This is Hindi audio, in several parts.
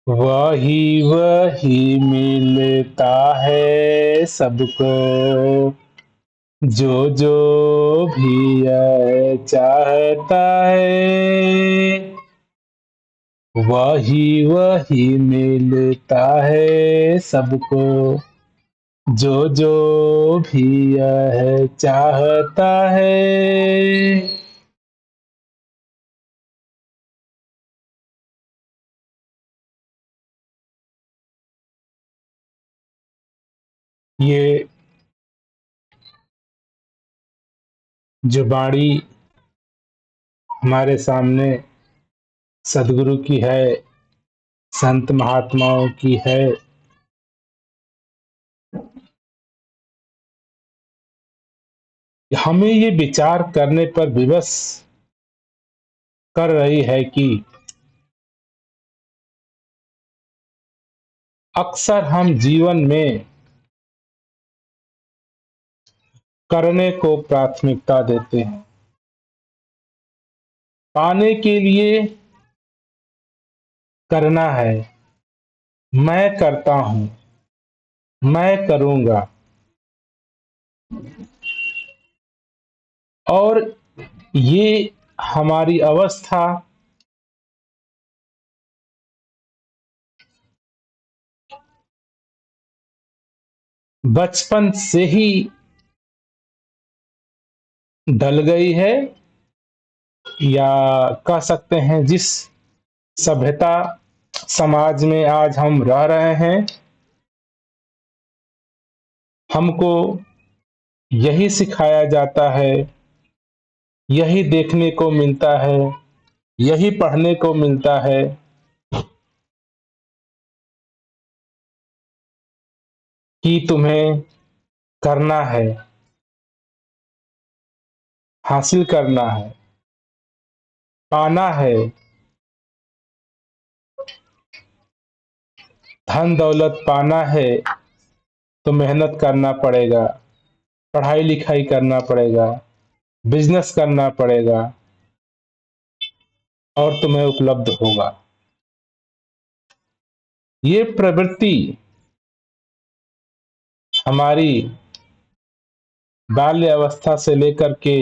वही वही मिलता है सबको, जो जो भी यह चाहता है। वही वही मिलता है सबको, जो जो भी यह चाहता है। ये जो बाणी हमारे सामने सदगुरु की है, संत महात्माओं की है, हमें ये विचार करने पर विवश कर रही है कि अक्सर हम जीवन में करने को प्राथमिकता देते हैं। पाने के लिए करना है, मैं करता हूं, मैं करूंगा। और ये हमारी अवस्था बचपन से ही ढल गई है, या कह सकते हैं जिस सभ्यता समाज में आज हम रह रहे हैं, हमको यही सिखाया जाता है, यही देखने को मिलता है, यही पढ़ने को मिलता है कि तुम्हें करना है, हासिल करना है, पाना है, धन दौलत पाना है तो मेहनत करना पड़ेगा, पढ़ाई लिखाई करना पड़ेगा, बिजनेस करना पड़ेगा और तुम्हें उपलब्ध होगा। ये प्रवृत्ति हमारी बाल्य अवस्था से लेकर के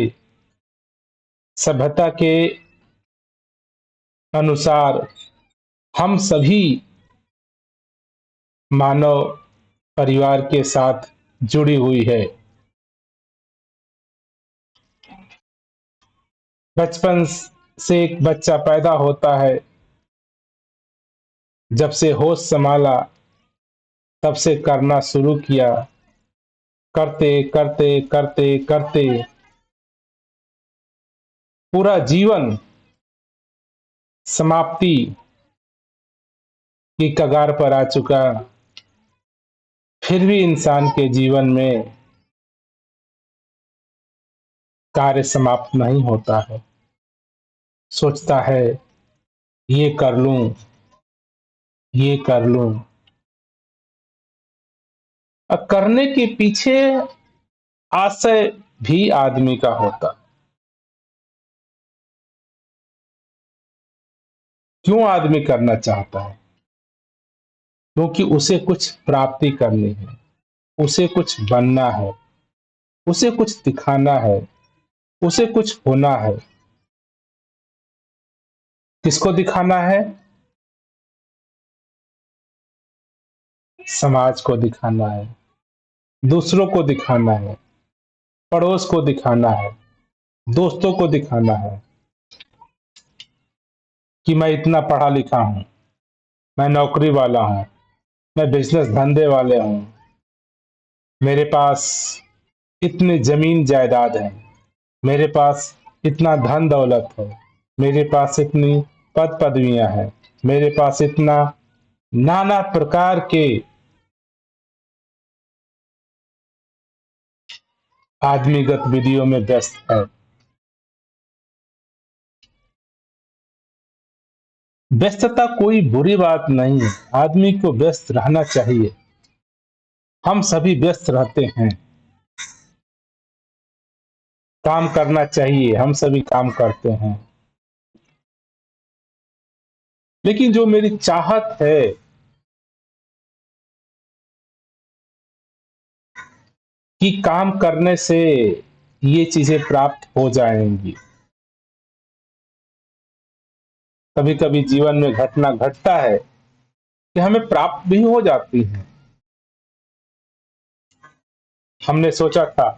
सभ्यता के अनुसार हम सभी मानव परिवार के साथ जुड़ी हुई है। बचपन से एक बच्चा पैदा होता है, जब से होश संभाला तब से करना शुरू किया, करते करते करते करते पूरा जीवन समाप्ति की कगार पर आ चुका, फिर भी इंसान के जीवन में कार्य समाप्त नहीं होता है। सोचता है ये कर लूं, ये कर लूं। अब करने के पीछे आशय भी आदमी का होता। क्यों आदमी करना चाहता है? क्योंकि उसे कुछ प्राप्ति करनी है, उसे कुछ बनना है, उसे कुछ दिखाना है, उसे कुछ होना है। किसको दिखाना है? समाज को दिखाना है, दूसरों को दिखाना है, पड़ोस को दिखाना है, दोस्तों को दिखाना है कि मैं इतना पढ़ा लिखा हूं, मैं नौकरी वाला हूं, मैं बिजनेस धंधे वाले हूं, मेरे पास इतनी जमीन जायदाद है, मेरे पास इतना धन दौलत है, मेरे पास इतनी पद पदवियां हैं, मेरे पास इतना नाना प्रकार के आदमी गतिविधियों में व्यस्त है। व्यस्तता कोई बुरी बात नहीं है, आदमी को व्यस्त रहना चाहिए। हम सभी व्यस्त रहते हैं, काम करना चाहिए, हम सभी काम करते हैं। लेकिन जो मेरी चाहत है कि काम करने से ये चीजें प्राप्त हो जाएंगी, कभी कभी जीवन में घटना घटता है कि हमें प्राप्त भी हो जाती है। हमने सोचा था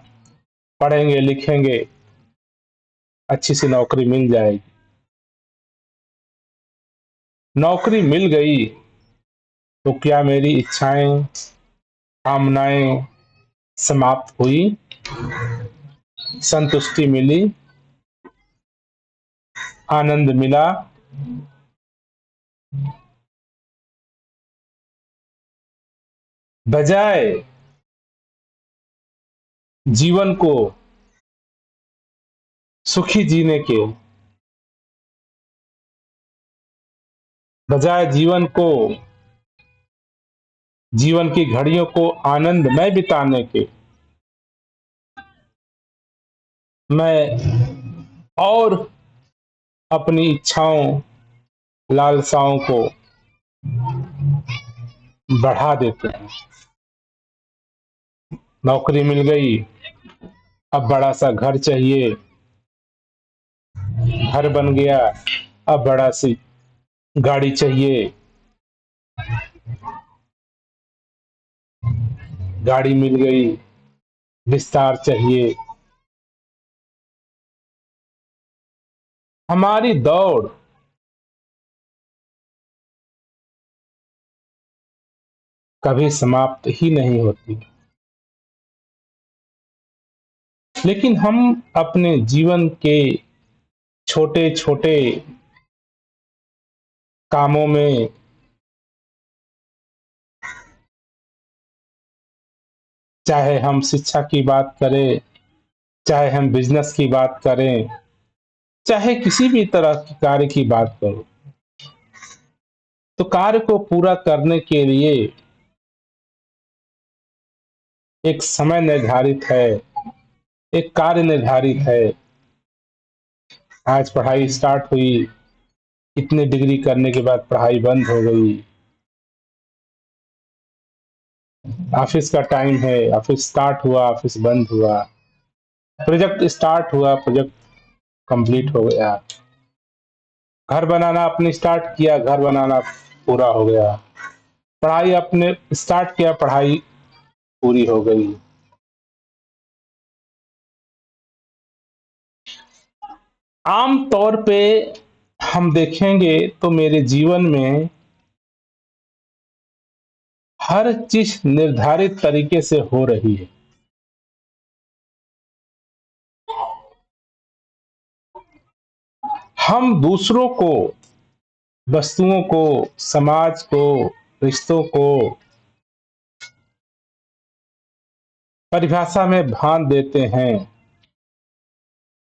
पढ़ेंगे लिखेंगे, अच्छी सी नौकरी मिल जाएगी, नौकरी मिल गई तो क्या मेरी इच्छाएं कामनाएं समाप्त हुई, संतुष्टि मिली, आनंद मिला? बजाय जीवन को सुखी जीने के, बजाय जीवन की घड़ियों को आनंदमय बिताने के, मैं और अपनी इच्छाओं लालसाओं को बढ़ा देते हैं। नौकरी मिल गई, अब बड़ा सा घर चाहिए, घर बन गया, अब बड़ा सी गाड़ी चाहिए, गाड़ी मिल गई, विस्तार चाहिए। हमारी दौड़ कभी समाप्त ही नहीं होती, लेकिन हम अपने जीवन के छोटे छोटे कामों में, चाहे हम शिक्षा की बात करें, चाहे हम बिजनेस की बात करें, चाहे किसी भी तरह के कार्य की बात करो, तो कार्य को पूरा करने के लिए एक समय निर्धारित है, एक कार्य निर्धारित है। आज पढ़ाई स्टार्ट हुई, इतनी डिग्री करने के बाद पढ़ाई बंद हो गई, ऑफिस का टाइम है, ऑफिस स्टार्ट हुआ, ऑफिस बंद हुआ, प्रोजेक्ट स्टार्ट हुआ, प्रोजेक्ट कंप्लीट हो गया, घर बनाना आपने स्टार्ट किया, घर बनाना पूरा हो गया, पढ़ाई आपने स्टार्ट किया, पढ़ाई पूरी हो गई। आम तौर पे हम देखेंगे तो मेरे जीवन में हर चीज निर्धारित तरीके से हो रही है। हम दूसरों को, वस्तुओं को, समाज को, रिश्तों को परिभाषा में बांध देते हैं,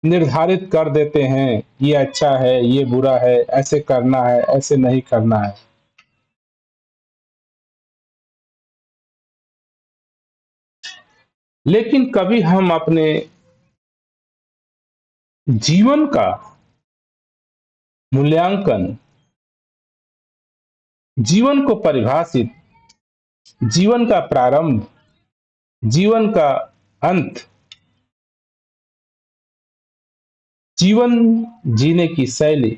निर्धारित कर देते हैं, ये अच्छा है, ये बुरा है, ऐसे करना है, ऐसे नहीं करना है। लेकिन कभी हम अपने जीवन का मूल्यांकन, जीवन को परिभाषित, जीवन का प्रारंभ, जीवन का अंत, जीवन जीने की शैली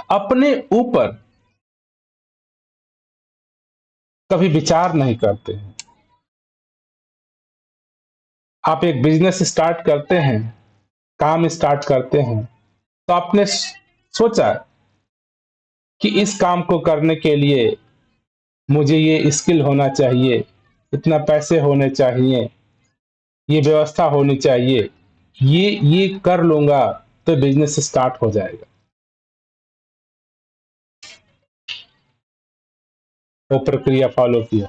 अपने ऊपर कभी विचार नहीं करते हैं। आप एक बिजनेस स्टार्ट करते हैं, काम स्टार्ट करते हैं, तो आपने सोचा कि इस काम को करने के लिए मुझे ये स्किल होना चाहिए, इतना पैसे होने चाहिए, ये व्यवस्था होनी चाहिए, ये कर लूंगा तो बिजनेस स्टार्ट हो जाएगा। वो प्रक्रिया फॉलो किया,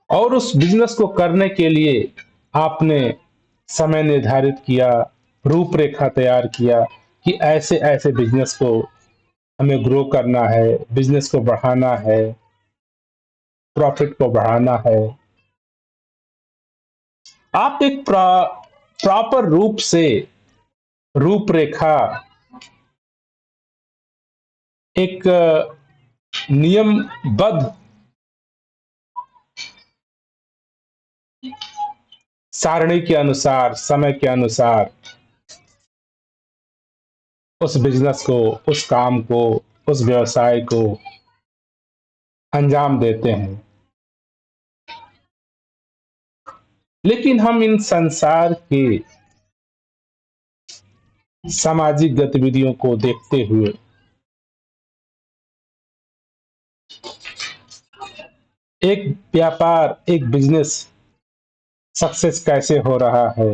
और उस बिजनेस को करने के लिए आपने समय निर्धारित किया, रूपरेखा तैयार किया कि ऐसे ऐसे बिजनेस को हमें ग्रो करना है, बिजनेस को बढ़ाना है, प्रॉफिट को बढ़ाना है। आप एक प्रॉपर रूप से रूपरेखा, एक नियमबद्ध सारणी के अनुसार, समय के अनुसार उस बिजनेस को, उस काम को, उस व्यवसाय को अंजाम देते हैं। लेकिन हम इन संसार के सामाजिक गतिविधियों को देखते हुए एक व्यापार, एक बिजनेस सक्सेस कैसे हो रहा है,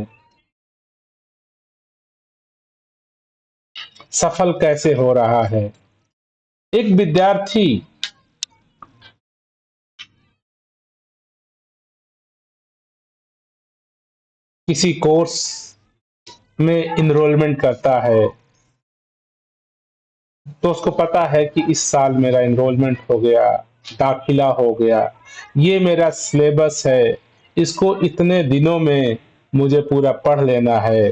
सफल कैसे हो रहा है। एक विद्यार्थी किसी कोर्स में इनरोलमेंट करता है तो उसको पता है कि इस साल मेरा इनरोलमेंट हो गया, दाखिला हो गया, ये मेरा सिलेबस है, इसको इतने दिनों में मुझे पूरा पढ़ लेना है,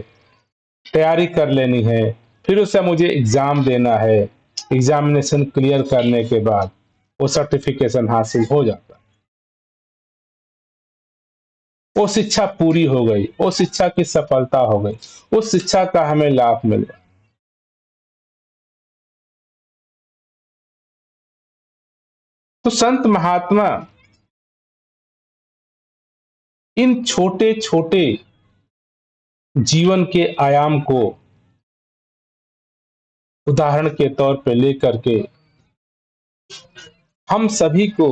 तैयारी कर लेनी है, फिर उसे मुझे एग्जाम देना है। एग्जामिनेशन क्लियर करने के बाद वो सर्टिफिकेशन हासिल हो जाता है। वो शिक्षा पूरी हो गई, वो शिक्षा की सफलता हो गई, उस शिक्षा का हमें लाभ मिल गया। तो संत महात्मा इन छोटे छोटे जीवन के आयाम को उदाहरण के तौर पे लेकर के हम सभी को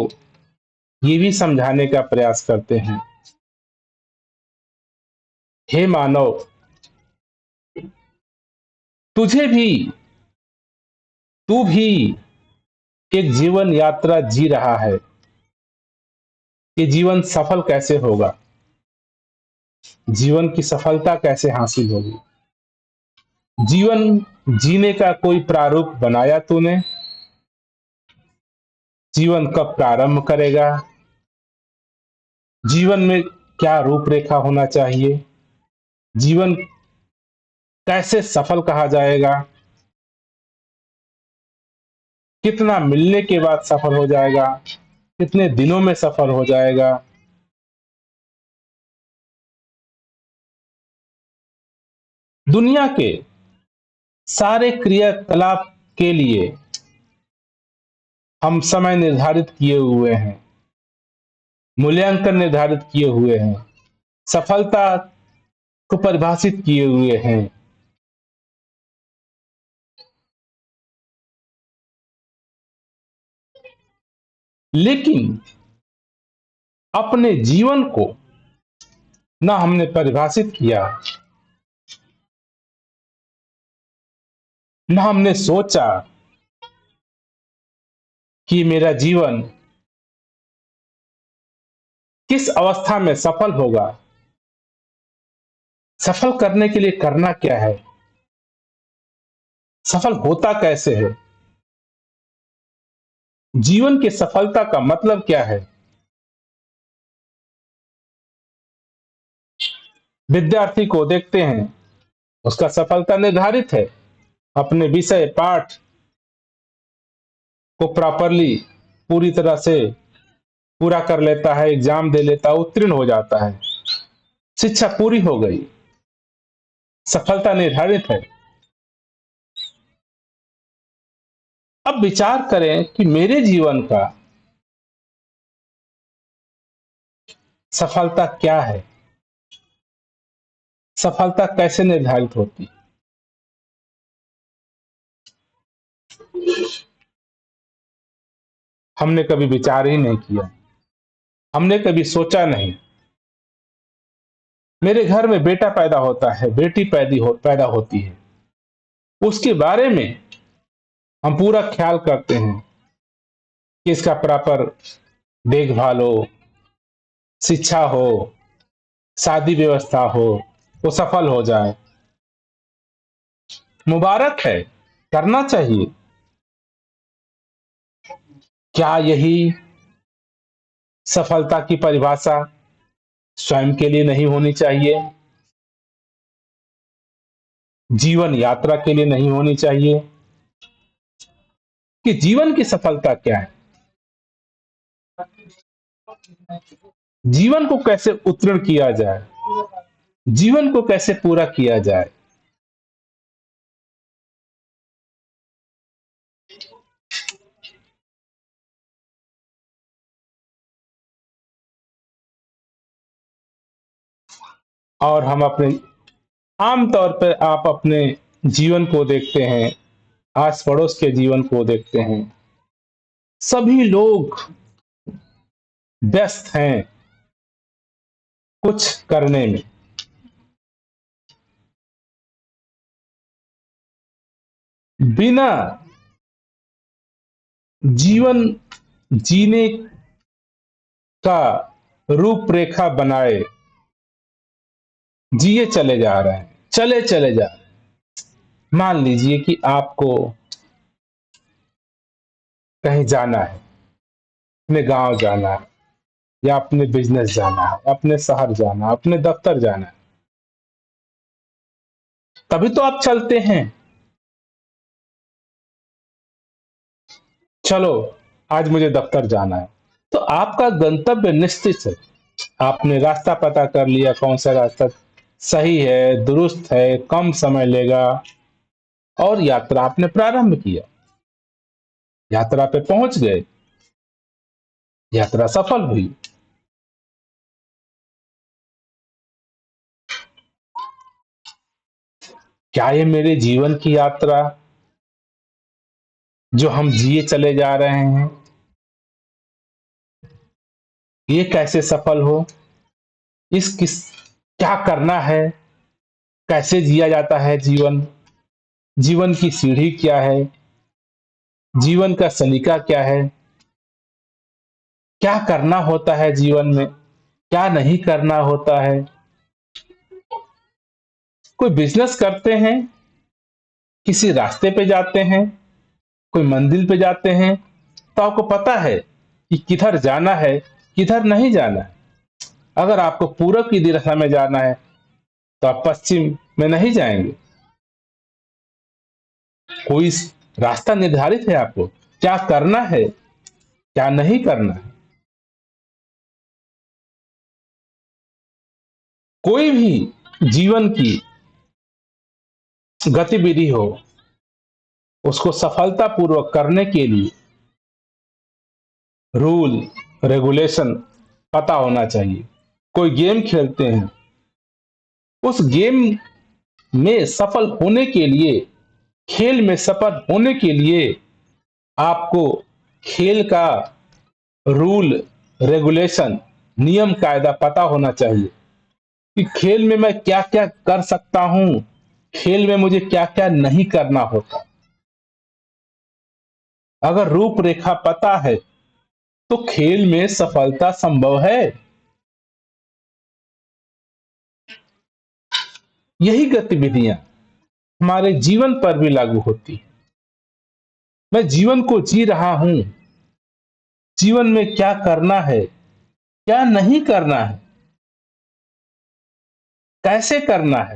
ये भी समझाने का प्रयास करते हैं, हे मानव, तुझे भी, तू भी एक जीवन यात्रा जी रहा है। ये जीवन सफल कैसे होगा, जीवन की सफलता कैसे हासिल होगी, जीवन जीने का कोई प्रारूप बनाया तूने, जीवन कब प्रारंभ करेगा, जीवन में क्या रूपरेखा होना चाहिए, जीवन कैसे सफल कहा जाएगा, कितना मिलने के बाद सफल हो जाएगा, कितने दिनों में सफल हो जाएगा। दुनिया के सारे क्रियाकलाप के लिए हम समय निर्धारित किए हुए हैं, मूल्यांकन निर्धारित किए हुए हैं, सफलता को परिभाषित किए हुए हैं। लेकिन अपने जीवन को ना हमने परिभाषित किया, ना हमने सोचा कि मेरा जीवन किस अवस्था में सफल होगा, सफल करने के लिए करना क्या है, सफल होता कैसे है, जीवन की सफलता का मतलब क्या है। विद्यार्थी को देखते हैं, उसका सफलता निर्धारित है, अपने विषय पाठ को प्रॉपरली पूरी तरह से पूरा कर लेता है, एग्जाम दे लेता है, उत्तीर्ण हो जाता है, शिक्षा पूरी हो गई, सफलता निर्धारित है। अब विचार करें कि मेरे जीवन का सफलता क्या है, सफलता कैसे निर्धारित होती। हमने कभी विचार ही नहीं किया, हमने कभी सोचा नहीं। मेरे घर में बेटा पैदा होता है, बेटी पैदा होती है, उसके बारे में हम पूरा ख्याल करते हैं कि इसका प्रॉपर देखभाल हो, शिक्षा हो, शादी व्यवस्था हो, वो सफल हो जाए। मुबारक है, करना चाहिए। क्या यही सफलता की परिभाषा स्वयं के लिए नहीं होनी चाहिए? जीवन यात्रा के लिए नहीं होनी चाहिए कि जीवन की सफलता क्या है, जीवन को कैसे उत्तीर्ण किया जाए, जीवन को कैसे पूरा किया जाए। और हम अपने आमतौर पर आप अपने जीवन को देखते हैं, आस पड़ोस के जीवन को देखते हैं, सभी लोग व्यस्त हैं कुछ करने में। बिना जीवन जीने का रूपरेखा बनाए जिए चले जा रहे हैं, चले चले जा रहे हैं। मान लीजिए कि आपको कहीं जाना है, अपने गांव जाना है, या अपने बिजनेस जाना है, अपने शहर जाना है, अपने दफ्तर जाना है, तभी तो आप चलते हैं। चलो, आज मुझे दफ्तर जाना है, तो आपका गंतव्य निश्चित है। आपने रास्ता पता कर लिया, कौन सा रास्ता सही है, दुरुस्त है, कम समय लेगा, और यात्रा आपने प्रारंभ किया, यात्रा पे पहुंच गए, यात्रा सफल हुई। क्या ये मेरे जीवन की यात्रा जो हम जिए चले जा रहे हैं, ये कैसे सफल हो, इस किस क्या करना है, कैसे जिया जाता है जीवन, जीवन की सीढ़ी क्या है, जीवन का सलीका क्या है, क्या करना होता है जीवन में, क्या नहीं करना होता है। कोई बिजनेस करते हैं, किसी रास्ते पे जाते हैं, कोई मंजिल पे जाते हैं, तो आपको पता है कि किधर जाना है, किधर नहीं जाना है। अगर आपको पूरब की दिशा में जाना है तो आप पश्चिम में नहीं जाएंगे। कोई रास्ता निर्धारित है आपको, क्या करना है, क्या नहीं करना है। कोई भी जीवन की गतिविधि हो, उसको सफलतापूर्वक करने के लिए रूल रेगुलेशन पता होना चाहिए। कोई गेम खेलते हैं, उस गेम में सफल होने के लिए, खेल में सफल होने के लिए आपको खेल का रूल रेगुलेशन, नियम कायदा पता होना चाहिए कि खेल में मैं क्या क्या कर सकता हूं, खेल में मुझे क्या क्या नहीं करना होता। अगर रूपरेखा पता है तो खेल में सफलता संभव है। यही गतिविधियां हमारे जीवन पर भी लागू होती है। मैं जीवन को जी रहा हूं, जीवन में क्या करना है, क्या नहीं करना है, कैसे करना है,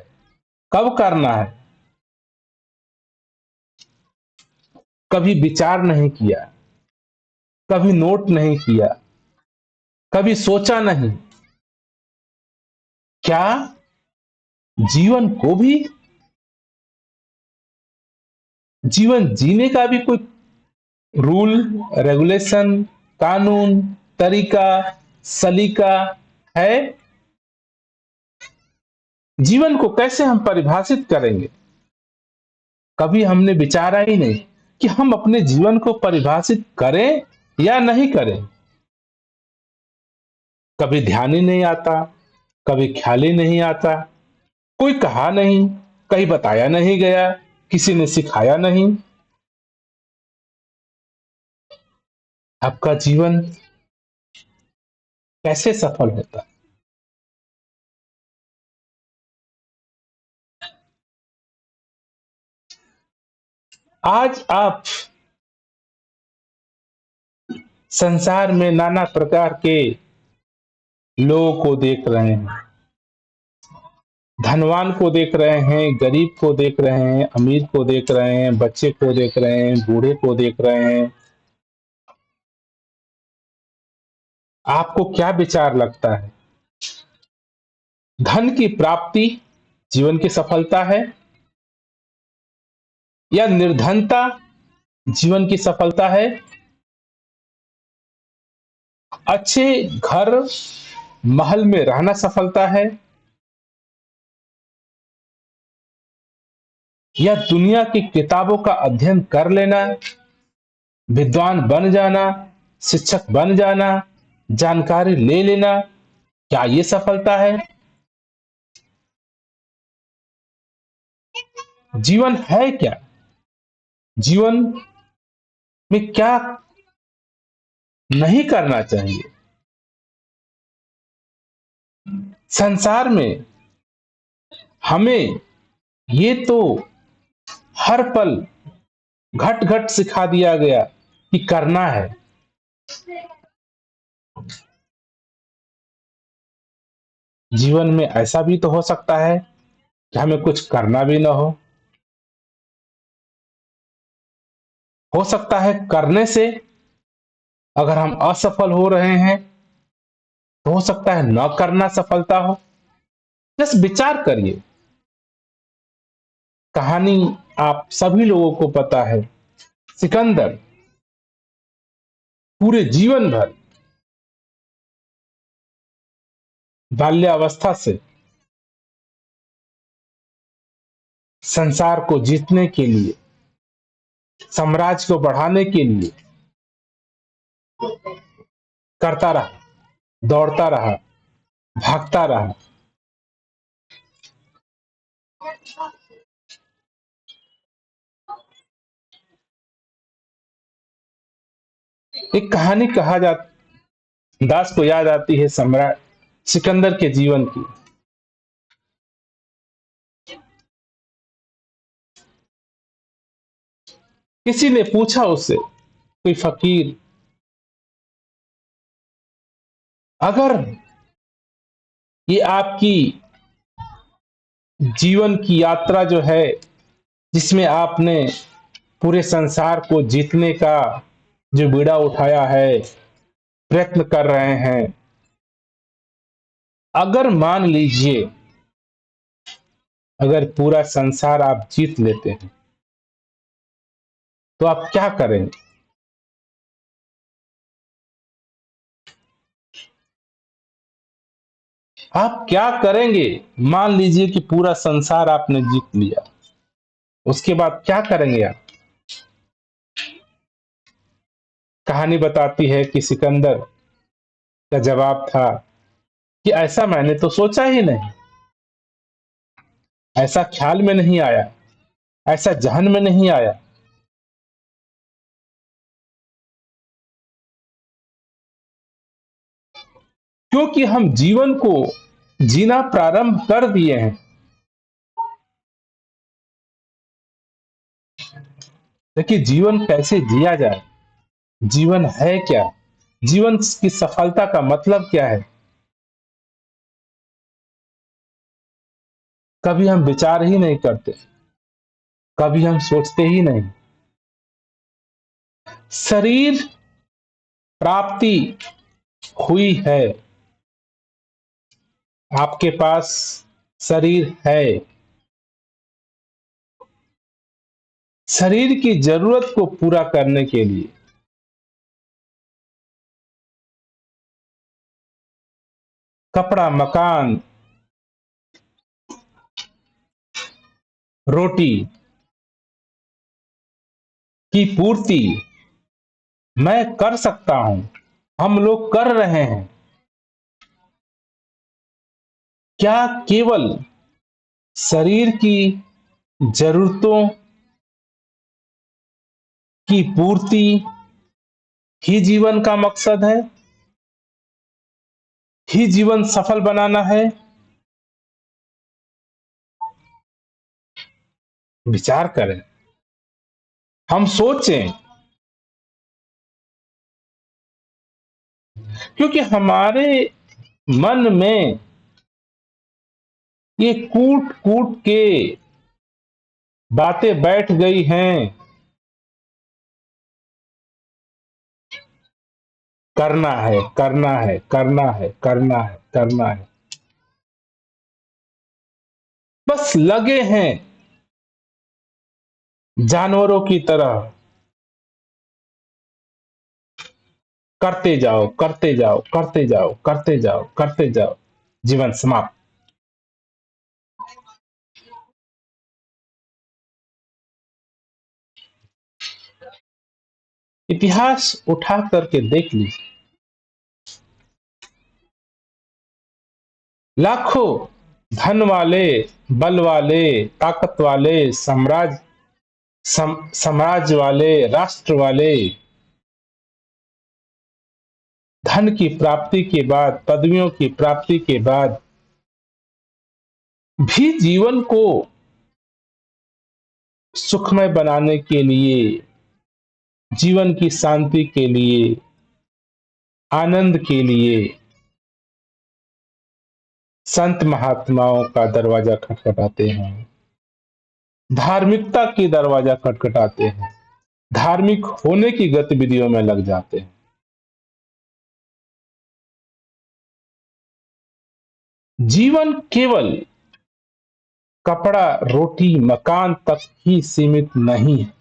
कब करना है, कभी विचार नहीं किया, कभी नोट नहीं किया, कभी सोचा नहीं। क्या जीवन को भी, जीवन जीने का भी कोई रूल रेगुलेशन, कानून, तरीका, सलीका है? जीवन को कैसे हम परिभाषित करेंगे? कभी हमने विचारा ही नहीं कि हम अपने जीवन को परिभाषित करें या नहीं करें। कभी ध्यान ही नहीं आता, कभी ख्याल ही नहीं आता, कोई कहा नहीं, कहीं बताया नहीं गया, किसी ने सिखाया नहीं। आपका जीवन कैसे सफल होता? आज आप संसार में नाना प्रकार के लोगों को देख रहे हैं। धनवान को देख रहे हैं, गरीब को देख रहे हैं, अमीर को देख रहे हैं, बच्चे को देख रहे हैं, बूढ़े को देख रहे हैं। आपको क्या विचार लगता है? धन की प्राप्ति जीवन की सफलता है या निर्धनता जीवन की सफलता है? अच्छे घर महल में रहना सफलता है या दुनिया की किताबों का अध्ययन कर लेना, विद्वान बन जाना, शिक्षक बन जाना, जानकारी ले लेना, क्या ये सफलता है? जीवन है क्या? जीवन में क्या नहीं करना चाहिए? संसार में हमें ये तो हर पल घट घट सिखा दिया गया कि करना है। जीवन में ऐसा भी तो हो सकता है कि हमें कुछ करना भी ना हो सकता है करने से अगर हम असफल हो रहे हैं तो हो सकता है न करना सफलता हो। बस विचार करिए। कहानी आप सभी लोगों को पता है। सिकंदर पूरे जीवन भर बाल्यावस्था से संसार को जीतने के लिए, साम्राज्य को बढ़ाने के लिए करता रहा, दौड़ता रहा, भागता रहा। एक कहानी कहा जा दास को याद आती है सम्राट सिकंदर के जीवन की। किसी ने पूछा उससे, कोई फकीर, अगर ये आपकी जीवन की यात्रा जो है जिसमें आपने पूरे संसार को जीतने का जो बीड़ा उठाया है, प्रयत्न कर रहे हैं, अगर मान लीजिए अगर पूरा संसार आप जीत लेते हैं तो आप क्या करेंगे? आप क्या करेंगे? मान लीजिए कि पूरा संसार आपने जीत लिया, उसके बाद क्या करेंगे आप? कहानी बताती है कि सिकंदर का जवाब था कि ऐसा मैंने तो सोचा ही नहीं, ऐसा ख्याल में नहीं आया, ऐसा जहन में नहीं आया। क्योंकि हम जीवन को जीना प्रारंभ कर दिए हैं। देखिए, जीवन कैसे जिया जाए, जीवन है क्या, जीवन की सफलता का मतलब क्या है, कभी हम विचार ही नहीं करते, कभी हम सोचते ही नहीं। शरीर प्राप्ति हुई है, आपके पास शरीर है, शरीर की जरूरत को पूरा करने के लिए कपड़ा, मकान, रोटी की पूर्ति मैं कर सकता हूं, हम लोग कर रहे हैं। क्या केवल शरीर की जरूरतों की पूर्ति ही जीवन का मकसद है, ही जीवन सफल बनाना है? विचार करें, हम सोचें, क्योंकि हमारे मन में ये कूट कूट के बातें बैठ गई हैं। करना है, करना है, करना है, करना है, करना है, बस लगे हैं जानवरों की तरह। करते जाओ, करते जाओ, करते जाओ, करते जाओ, करते जाओ, जीवन समाप्त। इतिहास उठा करके देख लीजिए, लाखों धन वाले, बल वाले, ताकत वाले, साम्राज्य वाले, राष्ट्र वाले, धन की प्राप्ति के बाद, पदवियों की प्राप्ति के बाद भी जीवन को सुखमय बनाने के लिए, जीवन की शांति के लिए, आनंद के लिए संत महात्माओं का दरवाजा खटखटाते हैं, धार्मिकता की दरवाजा खटखटाते हैं, धार्मिक होने की गतिविधियों में लग जाते हैं। जीवन केवल कपड़ा, रोटी, मकान तक ही सीमित नहीं है।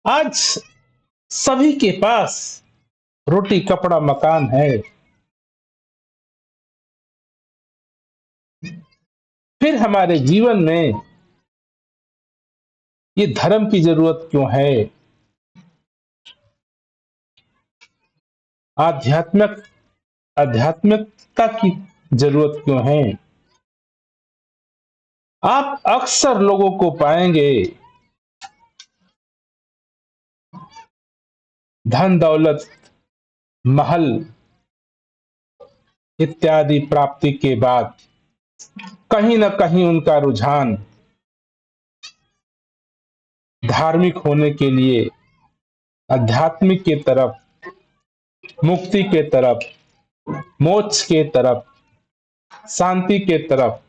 आज सभी के पास रोटी, कपड़ा, मकान है, फिर हमारे जीवन में ये धर्म की जरूरत क्यों है? आध्यात्मिक आध्यात्मिकता की जरूरत क्यों है? आप अक्सर लोगों को पाएंगे धन दौलत, महल इत्यादि प्राप्ति के बाद कहीं ना कहीं उनका रुझान धार्मिक होने के लिए, आध्यात्मिक के तरफ, मुक्ति के तरफ, मोक्ष के तरफ, शांति के तरफ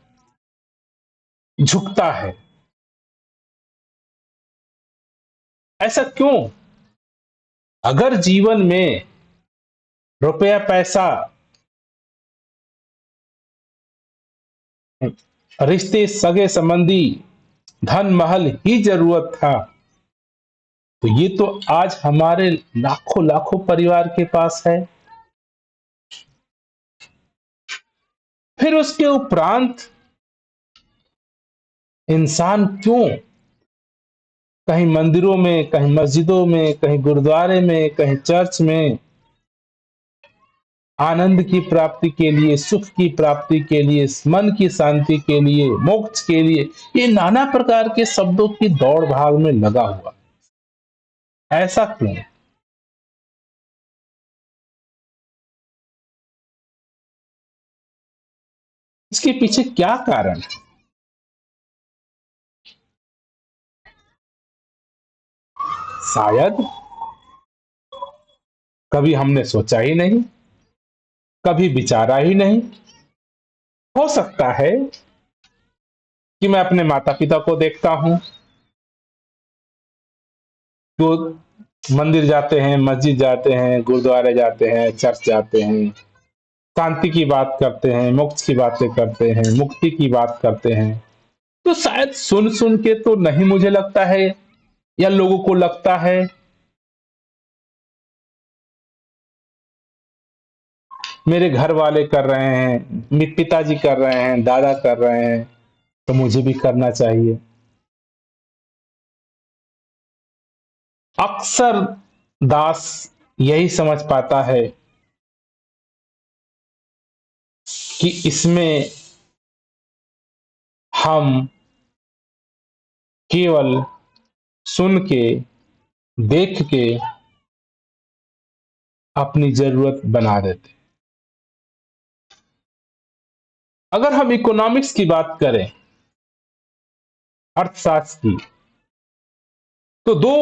झुकता है। ऐसा क्यों? अगर जीवन में रुपया पैसा, रिश्ते, सगे संबंधी, धन महल ही जरूरत था, तो ये तो आज हमारे लाखों लाखों परिवार के पास है। फिर उसके उपरांत इंसान क्यों कहीं मंदिरों में, कहीं मस्जिदों में, कहीं गुरुद्वारे में, कहीं चर्च में आनंद की प्राप्ति के लिए, सुख की प्राप्ति के लिए, मन की शांति के लिए, मोक्ष के लिए, ये नाना प्रकार के शब्दों की दौड़ भाग में लगा हुआ? ऐसा क्यों? इसके पीछे क्या कारण है? शायद कभी हमने सोचा ही नहीं, कभी विचारा ही नहीं। हो सकता है कि मैं अपने माता पिता को देखता हूं, जो मंदिर जाते हैं, मस्जिद जाते हैं, गुरुद्वारे जाते हैं, चर्च जाते हैं, शांति की बात करते हैं, मोक्ष की बातें करते हैं, मुक्ति की बात करते हैं। तो शायद सुन सुन के तो नहीं, मुझे लगता है या लोगों को लगता है मेरे घर वाले कर रहे हैं, मेरे पिताजी कर रहे हैं, दादा कर रहे हैं, तो मुझे भी करना चाहिए। अक्सर दास यही समझ पाता है कि इसमें हम केवल सुन के, देख के अपनी जरूरत बना देते। अगर हम इकोनॉमिक्स की बात करें, अर्थशास्त्र की, तो दो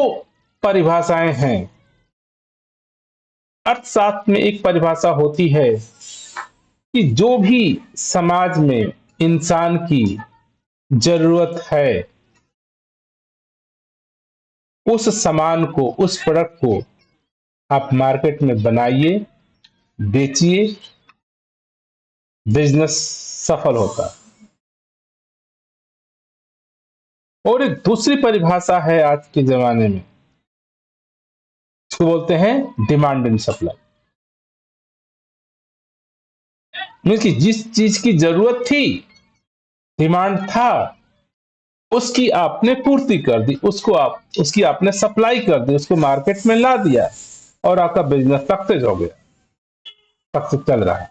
परिभाषाएं हैं। अर्थशास्त्र में एक परिभाषा होती है कि जो भी समाज में इंसान की जरूरत है, उस सामान को, उस प्रोडक्ट को आप मार्केट में बनाइए, बेचिए, बिजनेस सफल होता है। और एक दूसरी परिभाषा है आज के जमाने में, इसको बोलते हैं डिमांड एंड सप्लाई। मीन्स कि जिस चीज की जरूरत थी, डिमांड था, उसकी आपने पूर्ति कर दी, उसकी आपने सप्लाई कर दी, उसको मार्केट में ला दिया और आपका बिजनेस सक्सेस हो गया, सक्सेस चल रहा है।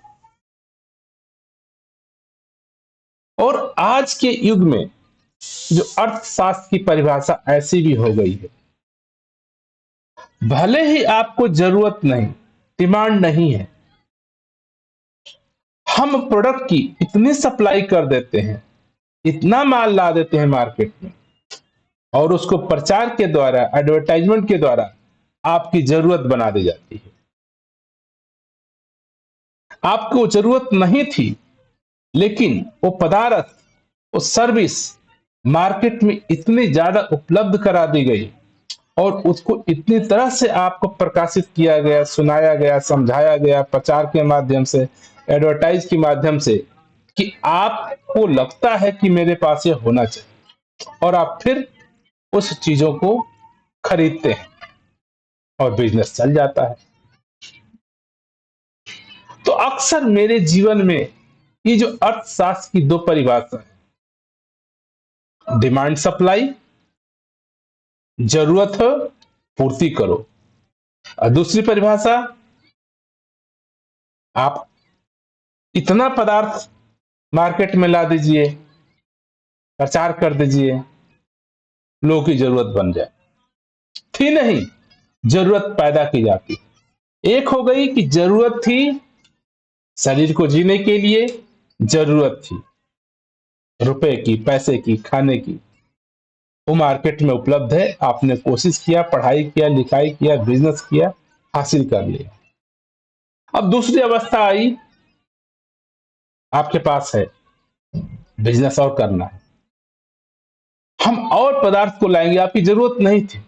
और आज के युग में जो अर्थशास्त्र की परिभाषा ऐसी भी हो गई है, भले ही आपको जरूरत नहीं, डिमांड नहीं है, हम प्रोडक्ट की इतनी सप्लाई कर देते हैं, इतना माल ला देते हैं मार्केट में, और उसको प्रचार के द्वारा, एडवर्टाइजमेंट के द्वारा आपकी जरूरत बना दी जाती है। आपको जरूरत नहीं थी, लेकिन वो पदार्थ, वो सर्विस मार्केट में इतनी ज्यादा उपलब्ध करा दी गई और उसको इतनी तरह से आपको प्रकाशित किया गया, सुनाया गया, समझाया गया, प्रचार के माध्यम से, एडवर्टाइज के माध्यम से, कि आपको लगता है कि मेरे पास ये होना चाहिए, और आप फिर उस चीजों को खरीदते हैं और बिजनेस चल जाता है। तो अक्सर मेरे जीवन में ये जो अर्थशास्त्र की दो परिभाषा है, डिमांड सप्लाई, जरूरत हो पूर्ति करो, और दूसरी परिभाषा, आप इतना पदार्थ मार्केट में ला दीजिए, प्रचार कर दीजिए, लोगों की जरूरत बन जाए। थी नहीं, जरूरत पैदा की जाती। एक हो गई कि जरूरत थी, शरीर को जीने के लिए जरूरत थी, रुपए की, पैसे की, खाने की, वो मार्केट में उपलब्ध है, आपने कोशिश किया, पढ़ाई किया, लिखाई किया, बिजनेस किया, हासिल कर लिया। अब दूसरी अवस्था आई, आपके पास है, बिजनेस और करना है, हम और पदार्थ को लाएंगे, आपकी जरूरत नहीं थी,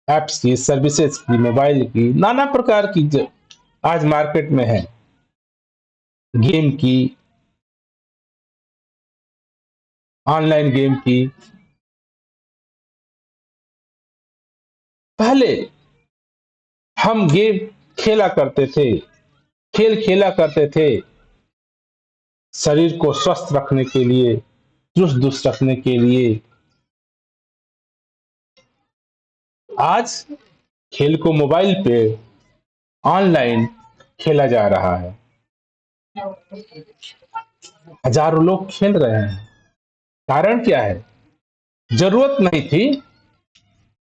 एप्स की, सर्विसेज की, मोबाइल की, नाना प्रकार की जो आज मार्केट में है, गेम की, ऑनलाइन गेम की। पहले हम गेम खेला करते थे, खेल खेला करते थे, शरीर को स्वस्थ रखने के लिए, चुस्त दुरुस्त रखने के लिए। आज खेल को मोबाइल पे ऑनलाइन खेला जा रहा है, हजारों लोग खेल रहे हैं। कारण क्या है? जरूरत नहीं थी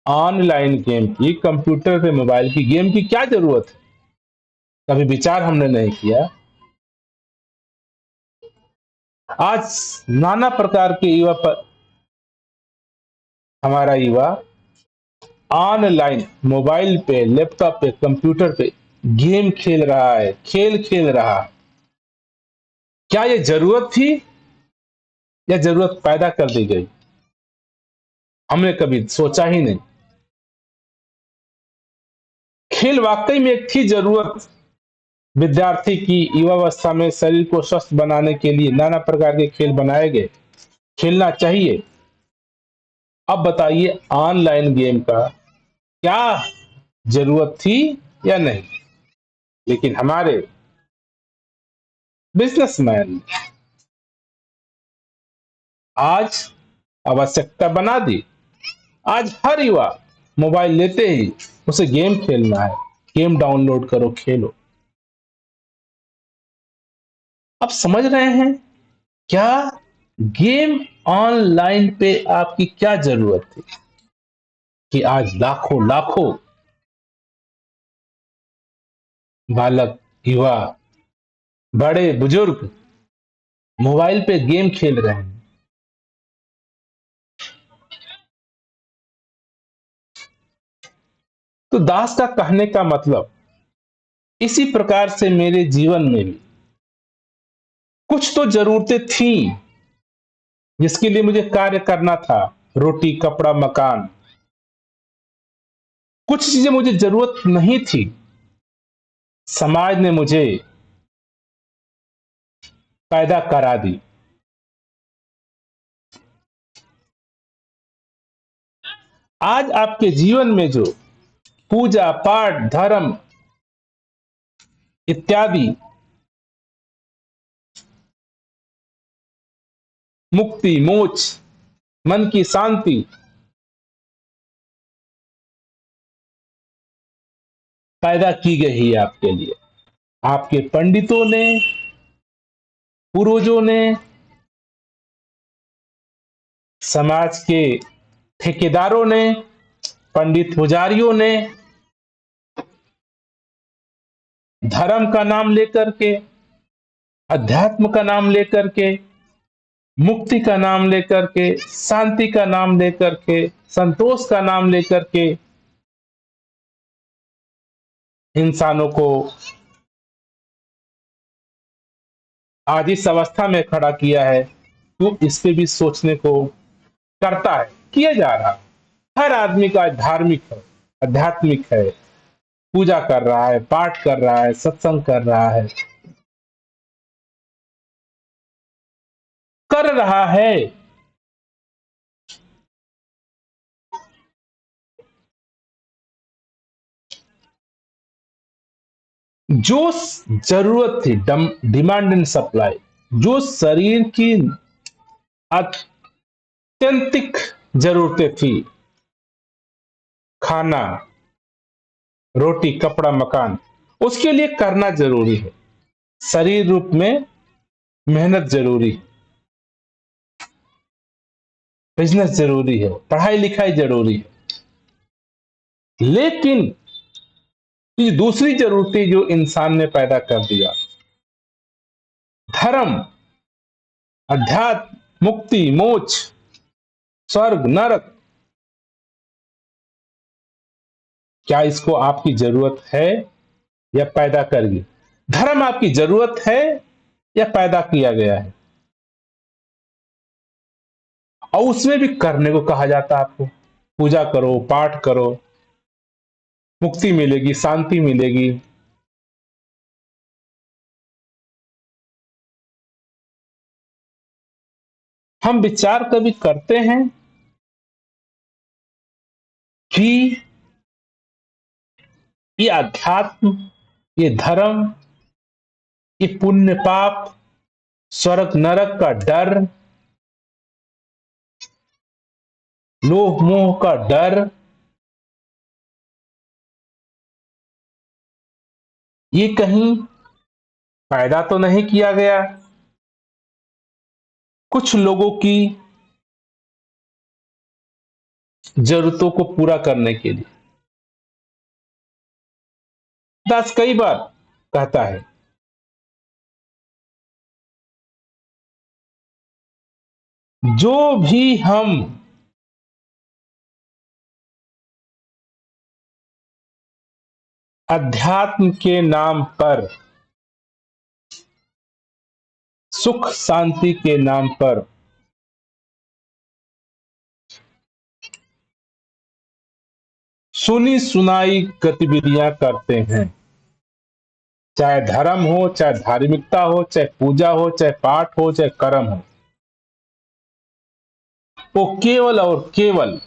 ऑनलाइन गेम की, कंप्यूटर पे मोबाइल की गेम की, क्या जरूरत है? कभी विचार हमने नहीं किया। आज नाना प्रकार के युवा पर, हमारा युवा ऑनलाइन मोबाइल पे, लैपटॉप पे, कंप्यूटर पे गेम खेल रहा है, खेल खेल रहा है। क्या ये जरूरत थी या जरूरत पैदा कर दी गई? हमने कभी सोचा ही नहीं। खेल वाकई में एक थी जरूरत, विद्यार्थी की युवावस्था में शरीर को स्वस्थ बनाने के लिए नाना प्रकार के खेल बनाए गए, खेलना चाहिए। अब बताइए, ऑनलाइन गेम का क्या जरूरत थी या नहीं? लेकिन हमारे बिजनेसमैन आज आवश्यकता बना दी। आज हर युवा मोबाइल लेते ही उसे गेम खेलना है, गेम डाउनलोड करो, खेलो। आप समझ रहे हैं क्या? गेम ऑनलाइन पे आपकी क्या जरूरत थी कि आज लाखों लाखों बालक, युवा, बड़े बुजुर्ग मोबाइल पे गेम खेल रहे हैं? तो दास का कहने का मतलब इसी प्रकार से मेरे जीवन में भी कुछ तो जरूरतें थी जिसके लिए मुझे कार्य करना था। रोटी, कपड़ा, मकान। कुछ चीजें मुझे जरूरत नहीं थी, समाज ने मुझे पैदा करा दी। आज आपके जीवन में जो पूजा पाठ, धर्म इत्यादि, मुक्ति, मोक्ष, मन की शांति पैदा की गई है आपके लिए। आपके पंडितों ने, पूर्वजों ने, समाज के ठेकेदारों ने, पंडित पुजारियों ने धर्म का नाम लेकर के, अध्यात्म का नाम लेकर के, मुक्ति का नाम लेकर के, शांति का नाम लेकर के, संतोष का नाम लेकर के इंसानों को आज इस अवस्था में खड़ा किया है। तो इस पे भी सोचने को करता है, किया जा रहा है। हर आदमी का धार्मिक है, आध्यात्मिक है, पूजा कर रहा है, पाठ कर रहा है, सत्संग कर रहा है, कर रहा है। जो जरूरत थी, डिमांड एंड सप्लाई, जो शरीर की आत्यंतिक जरूरतें थी, खाना, रोटी, कपड़ा, मकान, उसके लिए करना जरूरी है। शरीर रूप में मेहनत जरूरी है, बिजनेस जरूरी है, पढ़ाई लिखाई जरूरी है। लेकिन ये दूसरी जरूरतें जो इंसान ने पैदा कर दिया, धर्म, अध्यात्म, मुक्ति, मोक्ष, स्वर्ग, नरक, क्या इसको आपकी जरूरत है या पैदा करिए? धर्म आपकी जरूरत है या पैदा किया गया है? और उसमें भी करने को कहा जाता है आपको, पूजा करो, पाठ करो, मुक्ति मिलेगी, शांति मिलेगी। हम विचार कभी करते हैं कि ये अध्यात्म, ये धर्म, ये पुण्य पाप, स्वर्ग नरक का डर, लोभ मोह का डर, ये कहीं पैदा तो नहीं किया गया कुछ लोगों की जरूरतों को पूरा करने के लिए? दास कई बार कहता है, जो भी हम अध्यात्म के नाम पर, सुख शांति के नाम पर सुनी सुनाई गतिविधियां करते हैं, चाहे धर्म हो, चाहे धार्मिकता हो, चाहे पूजा हो, चाहे पाठ हो, चाहे कर्म हो, वो केवल और केवल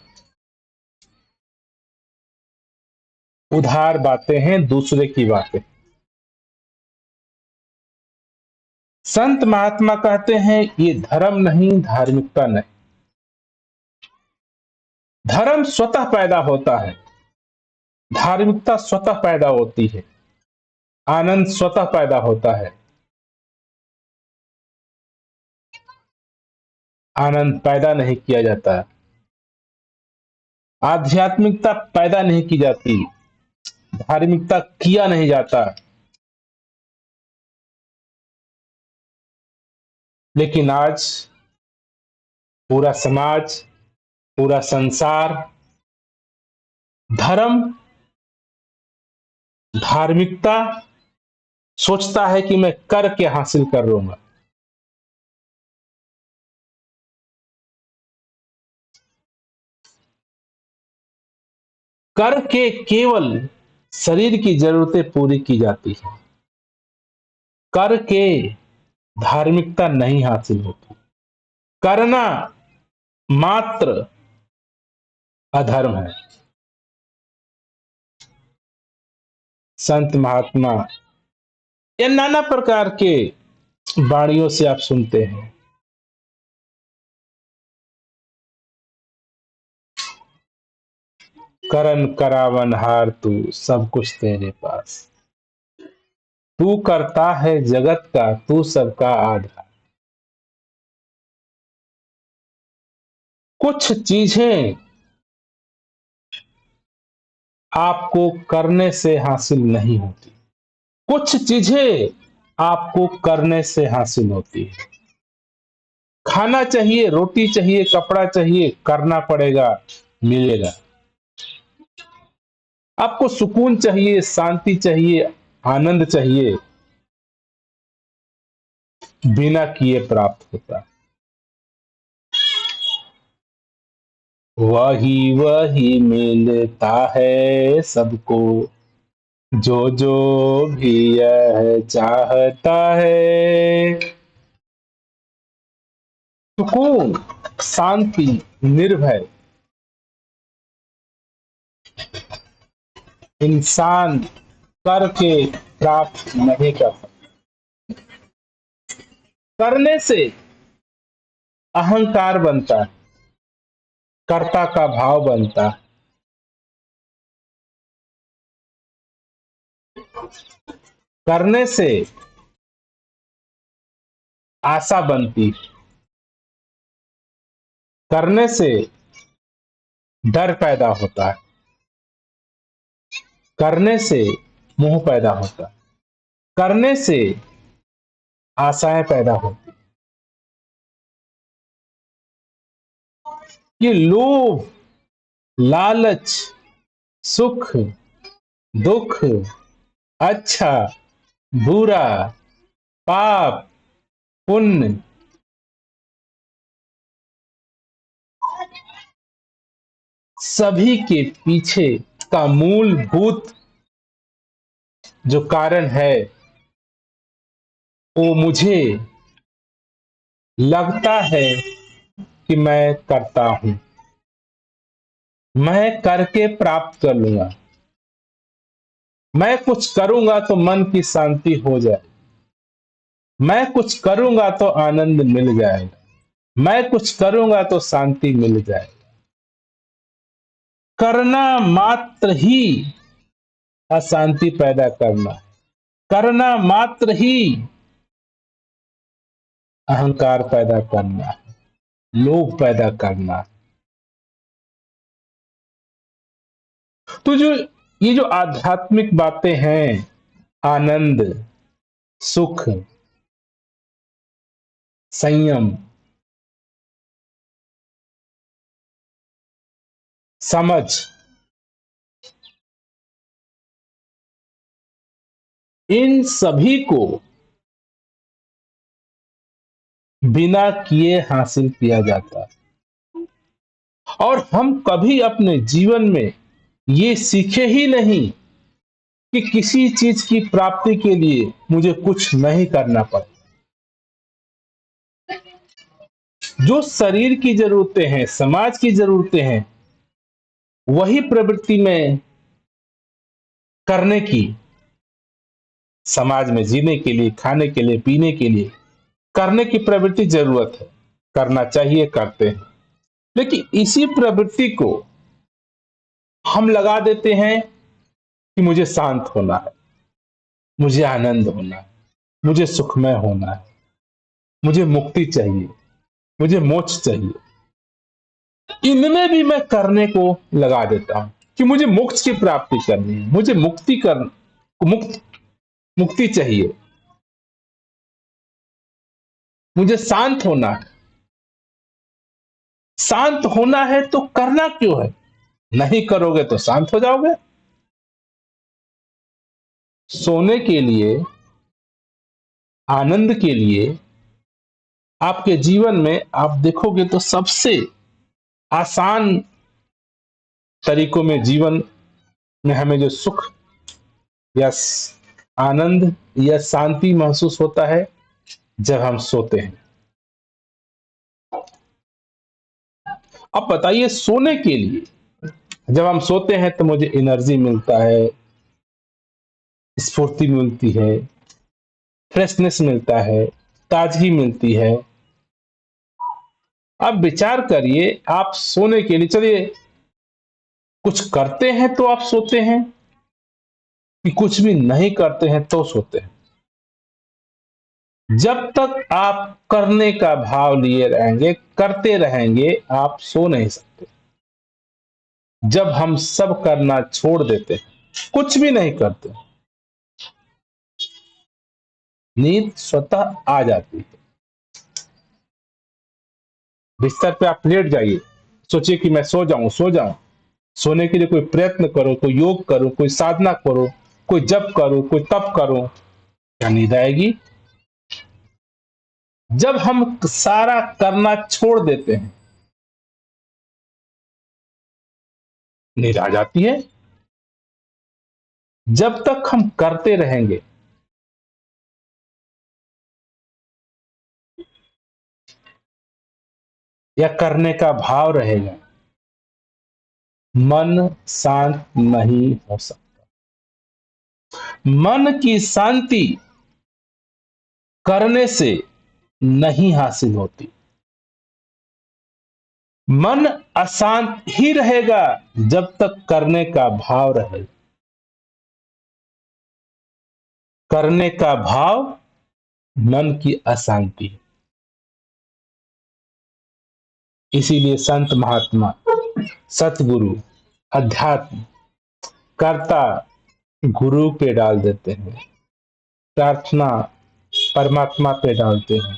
उधार बातें हैं, दूसरे की बातें। संत महात्मा कहते हैं ये धर्म नहीं, धार्मिकता नहीं। धर्म स्वतः पैदा होता है, धार्मिकता स्वतः पैदा होती है, आनंद स्वतः पैदा होता है। आनंद पैदा नहीं किया जाता, आध्यात्मिकता पैदा नहीं की जाती, धार्मिकता किया नहीं जाता। लेकिन आज पूरा समाज, पूरा संसार धर्म धार्मिकता सोचता है कि मैं करके हासिल कर लूंगा। करके केवल शरीर की जरूरतें पूरी की जाती है। करके धार्मिकता नहीं हासिल होती। करना मात्र अधर्म है। संत महात्मा या नाना प्रकार के वाणियों से आप सुनते हैं, करन करावन हार तू सब कुछ तेरे पास, तू करता है जगत का तू सबका आधार। कुछ चीजें आपको करने से हासिल नहीं होती, कुछ चीजें आपको करने से हासिल होती है। खाना चाहिए, रोटी चाहिए, कपड़ा चाहिए, करना पड़ेगा, मिलेगा। आपको सुकून चाहिए, शांति चाहिए, आनंद चाहिए, बिना किए प्राप्त होता है। वही वही मिलता है सबको, जो जो भी यह चाहता है। सुकून, शांति, निर्भय इंसान करके प्राप्त नहीं कर सकता। करने से अहंकार बनता है, कर्ता का भाव बनता है। करने से आशा बनती है, करने से डर पैदा होता है, करने से मोह पैदा होता है, करने से आशाएं पैदा होती। ये लोभ, लालच, सुख, दुख, अच्छा, बुरा, पाप, पुण्य, सभी के पीछे का मूलभूत जो कारण है, वो मुझे लगता है कि मैं करता हूं, मैं करके प्राप्त कर लूंगा, मैं कुछ करूंगा तो मन की शांति हो जाए, मैं कुछ करूंगा तो आनंद मिल जाएगा, मैं कुछ करूंगा तो शांति मिल जाए। करना मात्र ही अशांति पैदा करना है, करना मात्र ही अहंकार पैदा करना है, लोभ पैदा करना है। तो जो ये जो आध्यात्मिक बातें हैं, आनंद, सुख, संयम, समझ, इन सभी को बिना किए हासिल किया जाता है। और हम कभी अपने जीवन में ये सीखे ही नहीं कि किसी चीज की प्राप्ति के लिए मुझे कुछ नहीं करना पड़े। जो शरीर की जरूरतें हैं, समाज की जरूरतें हैं, वही प्रवृत्ति में करने की, समाज में जीने के लिए, खाने के लिए, पीने के लिए करने की प्रवृत्ति जरूरत है, करना चाहिए, करते हैं। लेकिन इसी प्रवृत्ति को हम लगा देते हैं कि मुझे शांत होना है, मुझे आनंद होना है, मुझे सुखमय होना है, मुझे मुक्ति चाहिए, मुझे मोक्ष चाहिए। इनमें भी मैं करने को लगा देता हूं कि मुझे मोक्ष की प्राप्ति करनी है, मुझे मुक्त मुक्ति चाहिए, मुझे शांत होना है। शांत होना है तो करना क्यों है? नहीं करोगे तो शांत हो जाओगे। सोने के लिए, आनंद के लिए आपके जीवन में आप देखोगे तो सबसे आसान तरीकों में जीवन में हमें जो सुख या आनंद या शांति महसूस होता है जब हम सोते हैं। अब बताइए, सोने के लिए जब हम सोते हैं तो मुझे एनर्जी मिलता है, स्फूर्ति मिलती है, फ्रेशनेस मिलता है, ताजगी मिलती है। अब विचार करिए, आप सोने के लिए चलिए कुछ करते हैं तो आप सोते हैं, कि कुछ भी नहीं करते हैं तो सोते हैं। जब तक आप करने का भाव लिए रहेंगे, करते रहेंगे, आप सो नहीं सकते। जब हम सब करना छोड़ देते हैं, कुछ भी नहीं करते, नींद स्वतः आ जाती है। बिस्तर पे आप लेट जाइए, सोचिए कि मैं सो जाऊं, सो जाऊं। सोने के लिए कोई प्रयत्न करो, कोई योग करो, कोई साधना करो, कोई जप करो, कोई तप करो, क्या नींद आएगी? जब हम सारा करना छोड़ देते हैं, नींद आ जाती है। जब तक हम करते रहेंगे, या करने का भाव रहेगा, मन शांत नहीं हो सकता। मन की शांति करने से नहीं हासिल होती। मन अशांत ही रहेगा जब तक करने का भाव रहे। करने का भाव मन की अशांति है। इसीलिए संत महात्मा, सतगुरु, अध्यात्म कर्ता गुरु पे डाल देते हैं, प्रार्थना परमात्मा पे डालते हैं।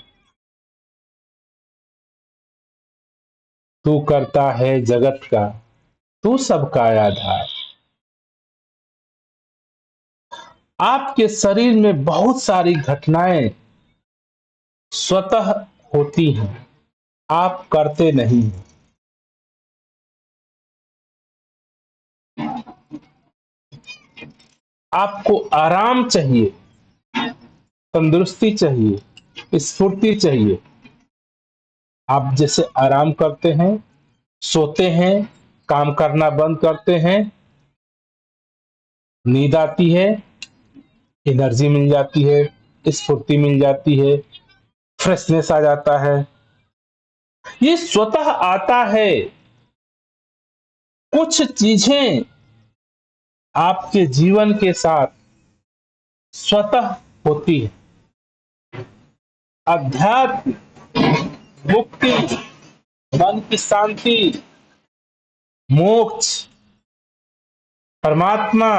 तू करता है जगत का, तू सबका आधार। आपके शरीर में बहुत सारी घटनाएं स्वतः होती हैं, आप करते नहीं हैं। आपको आराम चाहिए, तंदुरुस्ती चाहिए, स्फूर्ति चाहिए। आप जैसे आराम करते हैं, सोते हैं, काम करना बंद करते हैं, नींद आती है, एनर्जी मिल जाती है, स्फूर्ति मिल जाती है, फ्रेशनेस आ जाता है। ये स्वतः आता है। कुछ चीजें आपके जीवन के साथ स्वतः होती है। अध्यात्म, मुक्ति, मन की शांति, मोक्ष, परमात्मा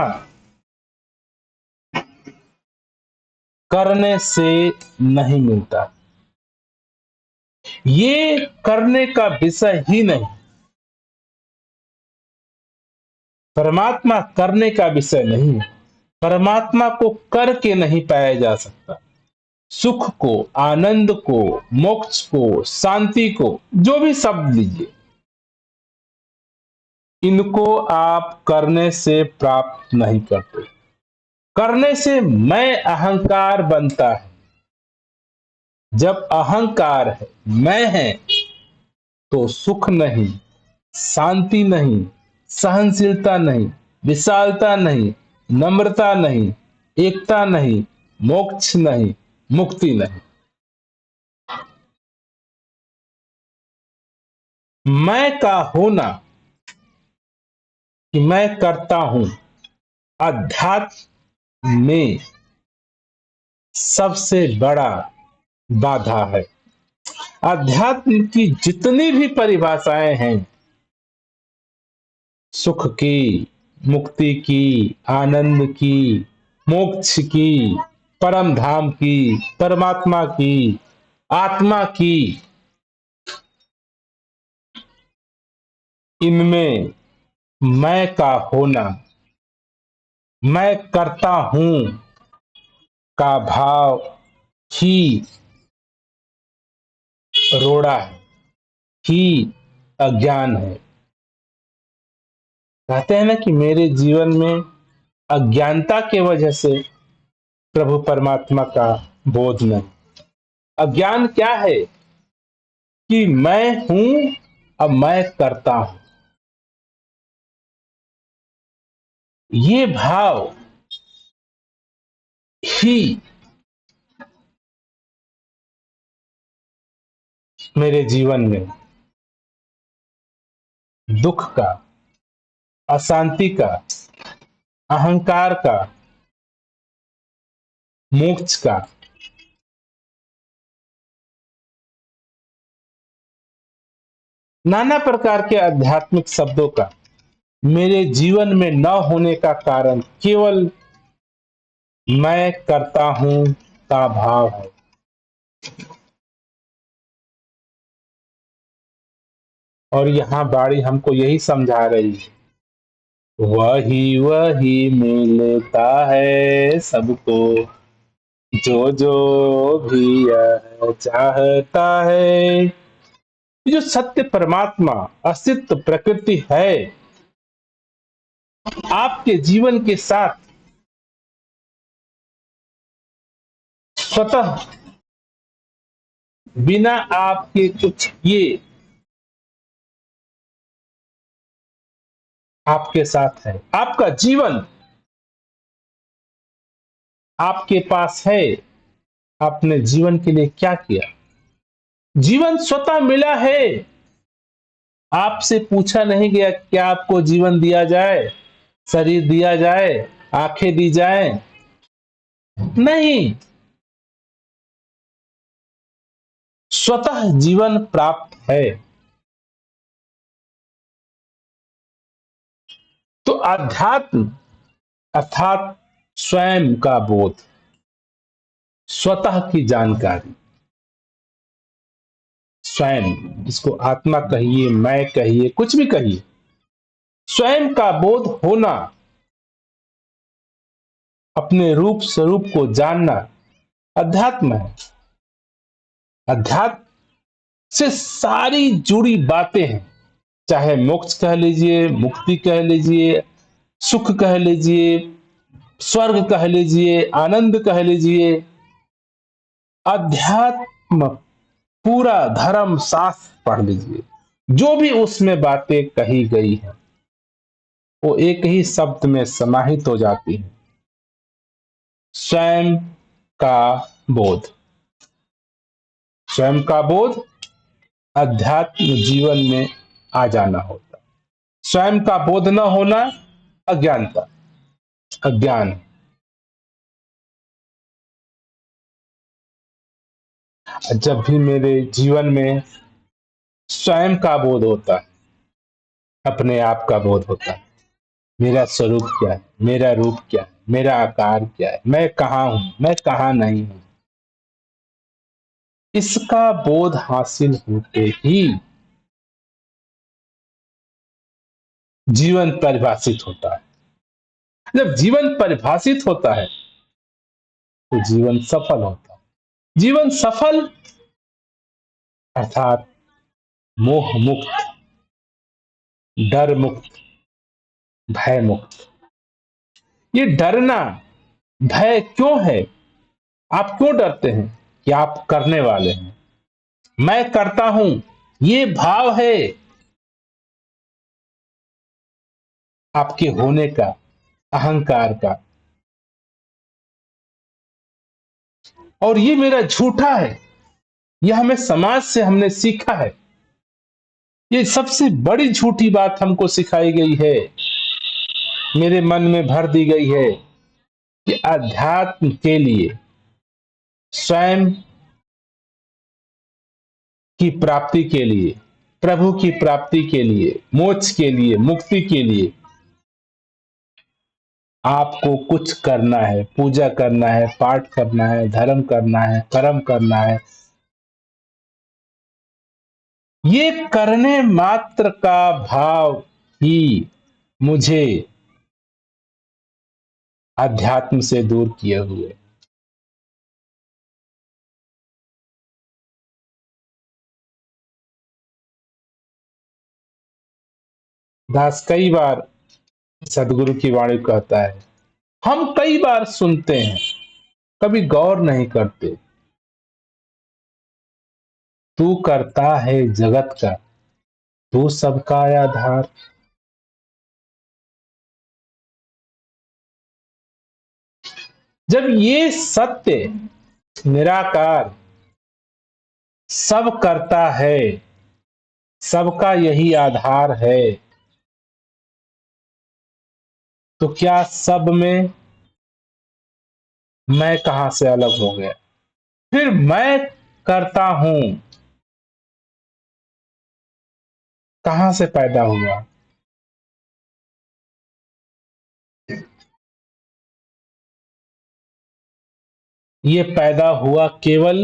करने से नहीं मिलता। ये करने का विषय ही नहीं। परमात्मा करने का विषय नहीं है। परमात्मा को करके नहीं पाया जा सकता। सुख को, आनंद को, मोक्ष को, शांति को, जो भी शब्द लीजिए, इनको आप करने से प्राप्त नहीं करते। करने से मैं अहंकार बनता है। जब अहंकार है, मैं है, तो सुख नहीं, शांति नहीं, सहनशीलता नहीं, विशालता नहीं, नम्रता नहीं, एकता नहीं, मोक्ष नहीं, मुक्ति नहीं। मैं का होना, कि मैं करता हूं, अध्यात्म में सबसे बड़ा बाधा है। अध्यात्म की जितनी भी परिभाषाएं हैं, सुख की, मुक्ति की, आनंद की, मोक्ष की, परम धाम की, परमात्मा की, आत्मा की, इनमें मैं का होना, मैं करता हूं, का भाव ही रोड़ा है, ही अज्ञान है। कहते हैं ना कि मेरे जीवन में अज्ञानता के वजह से प्रभु परमात्मा का बोध नहीं। अज्ञान क्या है? कि मैं हूं, अब मैं करता हूं। ये भाव ही मेरे जीवन में दुख का, अशांति का, अहंकार का, मोक्ष का, नाना प्रकार के आध्यात्मिक शब्दों का मेरे जीवन में न होने का कारण केवल मैं करता हूं का भाव है। और यहां बाड़ी हमको यही समझा रही है, वही वही मिलता है सबको, जो जो भी यह चाहता है। ये जो सत्य परमात्मा, अस्तित्व, प्रकृति है, आपके जीवन के साथ स्वतः बिना आपके कुछ ये आपके साथ है। आपका जीवन आपके पास है। आपने जीवन के लिए क्या किया? जीवन स्वतः मिला है। आपसे पूछा नहीं गया क्या आपको जीवन दिया जाए, शरीर दिया जाए, आंखें दी जाए, नहीं। स्वतः जीवन प्राप्त है। तो अध्यात्म अर्थात स्वयं का बोध, स्वतः की जानकारी, स्वयं, इसको आत्मा कहिए, मैं कहिए, कुछ भी कहिए, स्वयं का बोध होना, अपने रूप स्वरूप को जानना अध्यात्म है। अध्यात्म से सारी जुड़ी बातें हैं, चाहे मोक्ष कह लीजिए, मुक्ति कह लीजिए, सुख कह लीजिए, स्वर्ग कह लीजिए, आनंद कह लीजिए। अध्यात्म पूरा धर्म शास्त्र पढ़ लीजिए, जो भी उसमें बातें कही गई हैं वो एक ही शब्द में समाहित हो जाती है, स्वयं का बोध। स्वयं का बोध अध्यात्म जीवन में आ जाना होता है। स्वयं का बोध न होना अज्ञानता, अज्ञान। जब भी मेरे जीवन में स्वयं का बोध होता है, अपने आप का बोध होता है, मेरा स्वरूप क्या है, मेरा रूप क्या है, मेरा आकार क्या है, मैं कहाँ हूं, मैं कहाँ नहीं हूं, इसका बोध हासिल होते ही जीवन परिभाषित होता है। जब जीवन परिभाषित होता है तो जीवन सफल होता है। जीवन सफल अर्थात मोह मुक्त, डर मुक्त, भय मुक्त। ये डरना, भय क्यों है? आप क्यों डरते हैं? कि आप करने वाले हैं। मैं करता हूं, ये भाव है आपके होने का, अहंकार का। और ये मेरा झूठा है, यह हमें समाज से हमने सीखा है। ये सबसे बड़ी झूठी बात हमको सिखाई गई है, मेरे मन में भर दी गई है कि अध्यात्म के लिए, स्वयं की प्राप्ति के लिए, प्रभु की प्राप्ति के लिए, मोक्ष के लिए, मुक्ति के लिए आपको कुछ करना है, पूजा करना है, पाठ करना है, धर्म करना है, कर्म करना है। ये करने मात्र का भाव ही मुझे अध्यात्म से दूर किए हुए। दास कई बार सदगुरु की वाणी कहता है, हम कई बार सुनते हैं, कभी गौर नहीं करते। तू करता है जगत का, तू सबका आधार। जब ये सत्य निराकार सब करता है, सबका यही आधार है, तो क्या सब में मैं कहां से अलग हो गया? फिर मैं करता हूं कहां से पैदा हुआ? ये पैदा हुआ केवल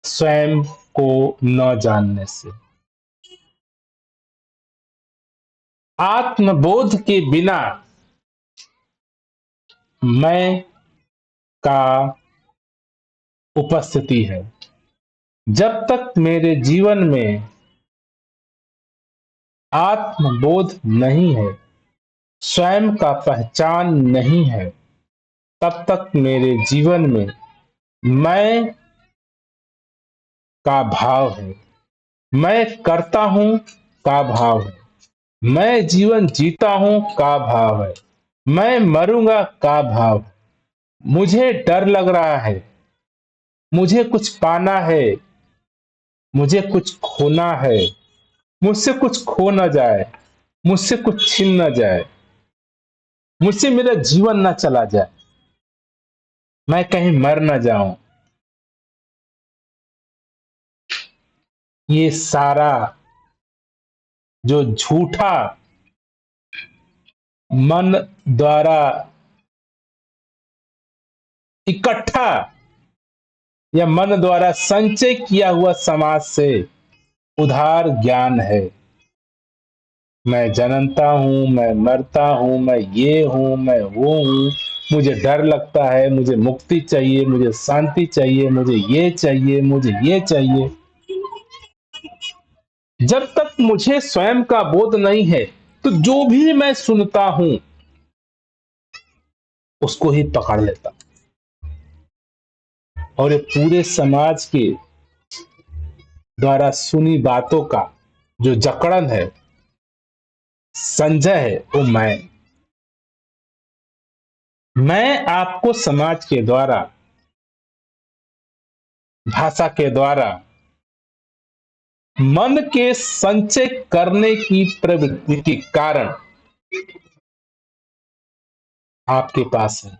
स्वयं को न जानने से। आत्मबोध के बिना मैं का उपस्थिति है। जब तक मेरे जीवन में आत्मबोध नहीं है, स्वयं का पहचान नहीं है, तब तक मेरे जीवन में मैं का भाव है, मैं करता हूं का भाव है, मैं जीवन जीता हूं का भाव है, मैं मरूंगा का भाव है। मुझे डर लग रहा है, मुझे कुछ पाना है, मुझे कुछ खोना है, मुझसे कुछ खो ना जाए, मुझसे कुछ छीन ना जाए, मुझसे मेरा जीवन ना चला जाए, मैं कहीं मर ना जाऊं। ये सारा जो झूठा मन द्वारा इकट्ठा या मन द्वारा संचय किया हुआ समाज से उधार ज्ञान है। मैं जन्मता हूं, मैं मरता हूं, मैं ये हूं, मैं वो हूं, मुझे डर लगता है, मुझे मुक्ति चाहिए, मुझे शांति चाहिए, मुझे ये चाहिए, मुझे ये चाहिए। जब तक मुझे स्वयं का बोध नहीं है, तो जो भी मैं सुनता हूं उसको ही पकड़ लेता, और ये पूरे समाज के द्वारा सुनी बातों का जो जकड़न है, संजय है, वो मैं आपको समाज के द्वारा, भाषा के द्वारा, मन के संचय करने की प्रवृत्ति के कारण आपके पास है।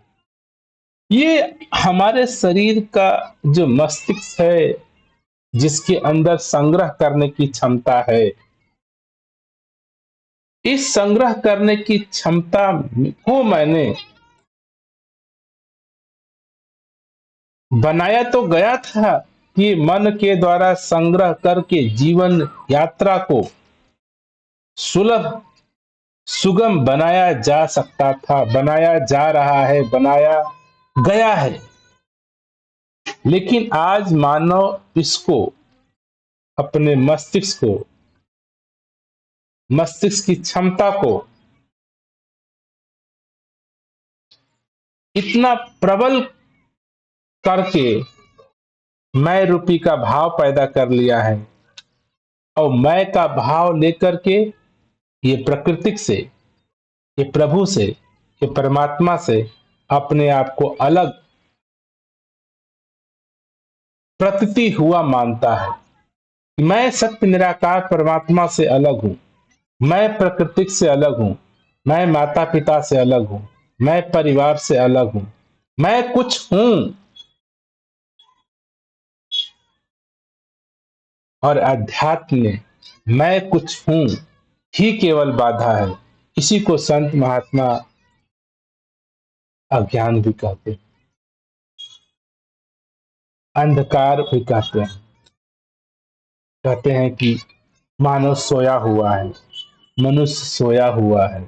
ये हमारे शरीर का जो मस्तिष्क है, जिसके अंदर संग्रह करने की क्षमता है, इस संग्रह करने की क्षमता को मैंने बनाया तो गया था कि मन के द्वारा संग्रह करके जीवन यात्रा को सुलभ सुगम बनाया जा सकता था, बनाया जा रहा है, बनाया गया है। लेकिन आज मानव इसको, अपने मस्तिष्क की क्षमता को इतना प्रबल करके मैं रूपी का भाव पैदा कर लिया है, और मैं का भाव लेकर के ये प्रकृति से, ये प्रभु से, ये परमात्मा से अपने आप को अलग प्रतीति हुआ मानता है। मैं सत्य निराकार परमात्मा से अलग हूं, मैं प्रकृति से अलग हूं, मैं माता पिता से अलग हूं, मैं परिवार से अलग हूं, मैं कुछ हूं। और अध्यात्म में मैं कुछ हूं ही केवल बाधा है। इसी को संत महात्मा अज्ञान भी कहते हैं, अंधकार भी कहते हैं। कहते हैं कि मानव सोया हुआ है, मनुष्य सोया हुआ है।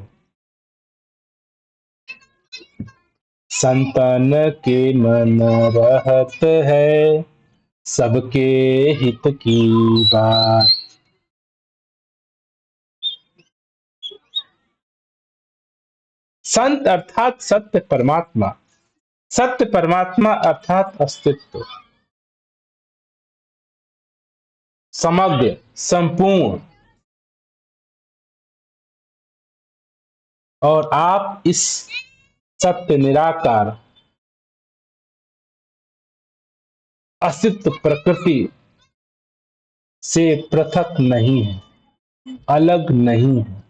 संतन के मन रहत है, सबके हित की बात। संत अर्थात सत्य परमात्मा, सत्य परमात्मा अर्थात अस्तित्व, समग्र, संपूर्ण। और आप इस सत्य निराकार अस्तित्व प्रकृति से पृथक नहीं है, अलग नहीं है।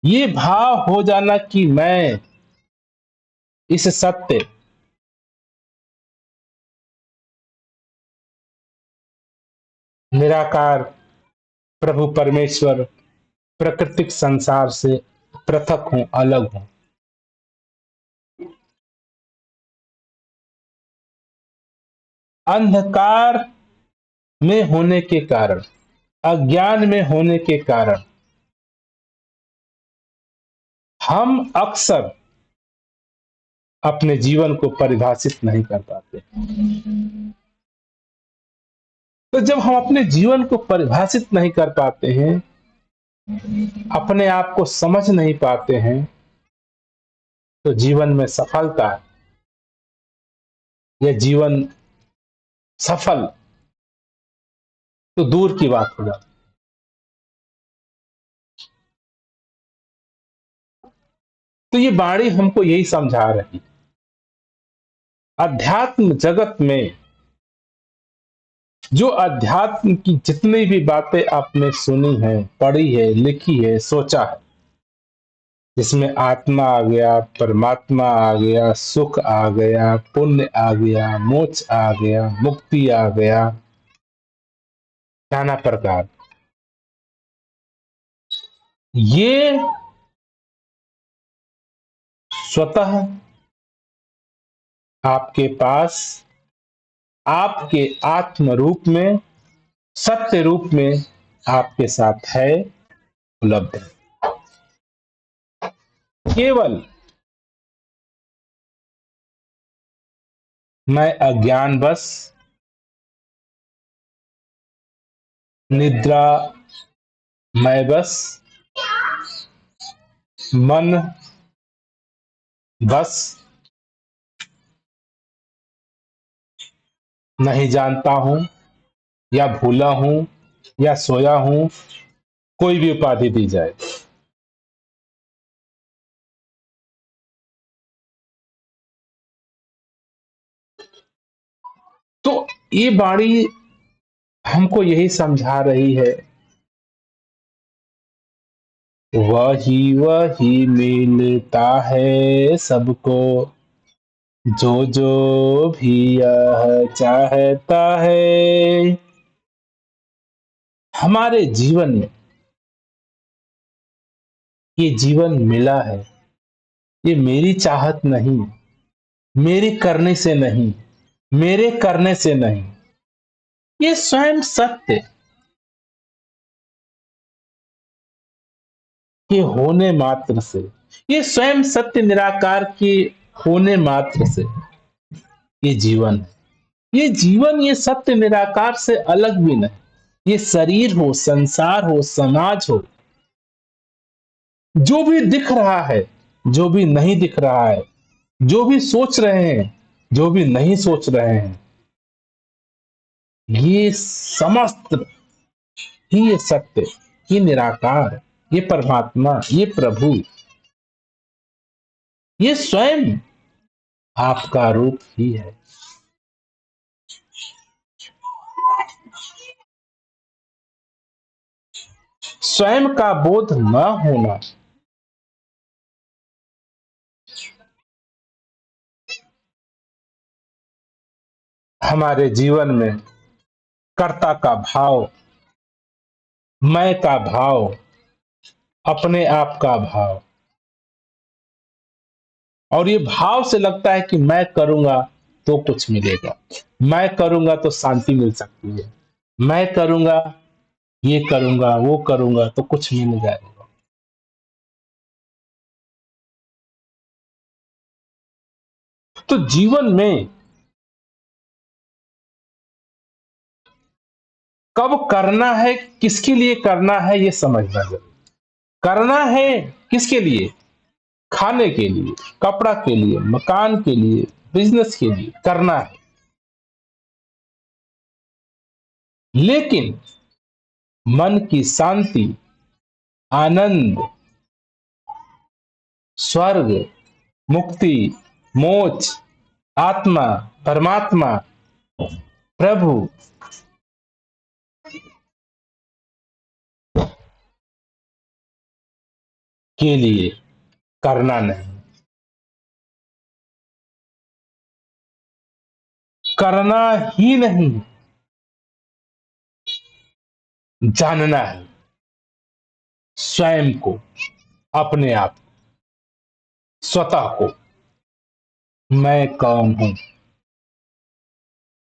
ये भाव हो जाना कि मैं इस सत्य निराकार प्रभु परमेश्वर प्राकृतिक संसार से पृथक हूं, अलग हूं। अंधकार में होने के कारण, अज्ञान में होने के कारण हम अक्सर अपने जीवन को परिभाषित नहीं कर पाते। तो जब हम अपने जीवन को परिभाषित नहीं कर पाते हैं, अपने आप को समझ नहीं पाते हैं, तो जीवन में सफलता या जीवन सफल तो दूर की बात हो जाती। तो ये वाणी हमको यही समझा रही। अध्यात्म जगत में जो अध्यात्म की जितनी भी बातें आपने सुनी है, पढ़ी है, लिखी है, सोचा है, जिसमें आत्मा आ गया, परमात्मा आ गया, सुख आ गया, पुण्य आ गया, मोक्ष आ गया, मुक्ति आ गया, नाना प्रकार, ये स्वतः आपके पास, आपके आत्म रूप में, सत्य रूप में आपके साथ है, उपलब्ध है। केवल मैं अज्ञानवश, निद्रा मैं बस, मन बस नहीं जानता हूं, या भूला हूं, या सोया हूं, कोई भी उपाधि दी जाए। तो ये वाणी हमको यही समझा रही है, वही वही मिलता है सबको, जो जो भी यह चाहता है। हमारे जीवन में ये जीवन मिला है, ये मेरी चाहत नहीं, मेरे करने से नहीं, मेरे करने से नहीं, ये स्वयं सत्य के होने मात्र से, ये स्वयं सत्य निराकार के होने मात्र से ये जीवन है। ये जीवन, ये सत्य निराकार से अलग भी नहीं। ये शरीर हो, संसार हो, समाज हो, जो भी दिख रहा है, जो भी नहीं दिख रहा है, जो भी सोच रहे हैं, जो भी नहीं सोच रहे हैं, ये समस्त ही ये सत्य, ये निराकार, ये परमात्मा, ये प्रभु, ये स्वयं आपका रूप ही है। स्वयं का बोध न होना हमारे जीवन में कर्ता का भाव, मैं का भाव, अपने आप का भाव, और ये भाव से लगता है कि मैं करूंगा तो कुछ मिलेगा, मैं करूंगा तो शांति मिल सकती है, मैं करूंगा, ये करूंगा, वो करूंगा तो कुछ मिल जाएगा। तो जीवन में कब करना है, किसके लिए करना है, ये समझना जरूरी। करना है किसके लिए? खाने के लिए, कपड़ा के लिए, मकान के लिए, बिजनेस के लिए करना है। लेकिन मन की शांति, आनंद, स्वर्ग, मुक्ति, मोक्ष, आत्मा, परमात्मा, प्रभु के लिए करना नहीं, करना ही नहीं, जानना है स्वयं को, अपने आप, स्वतः को। मैं कौन हूं?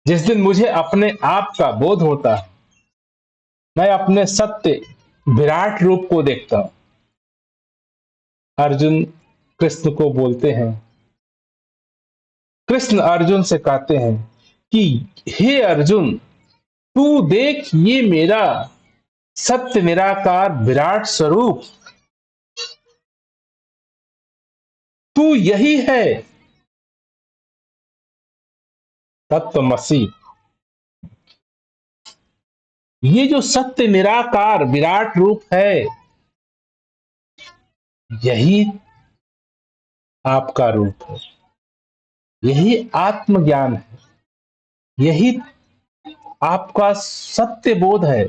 जिस दिन मुझे अपने आप का बोध होता है, मैं अपने सत्य विराट रूप को देखता हूं। अर्जुन कृष्ण को बोलते हैं, कृष्ण अर्जुन से कहते हैं कि हे अर्जुन, तू देख ये मेरा सत्य निराकार विराट स्वरूप, तू यही है तत्वमसि। ये जो सत्य निराकार विराट रूप है, यही आपका रूप है, यही आत्मज्ञान है, यही आपका सत्य बोध है,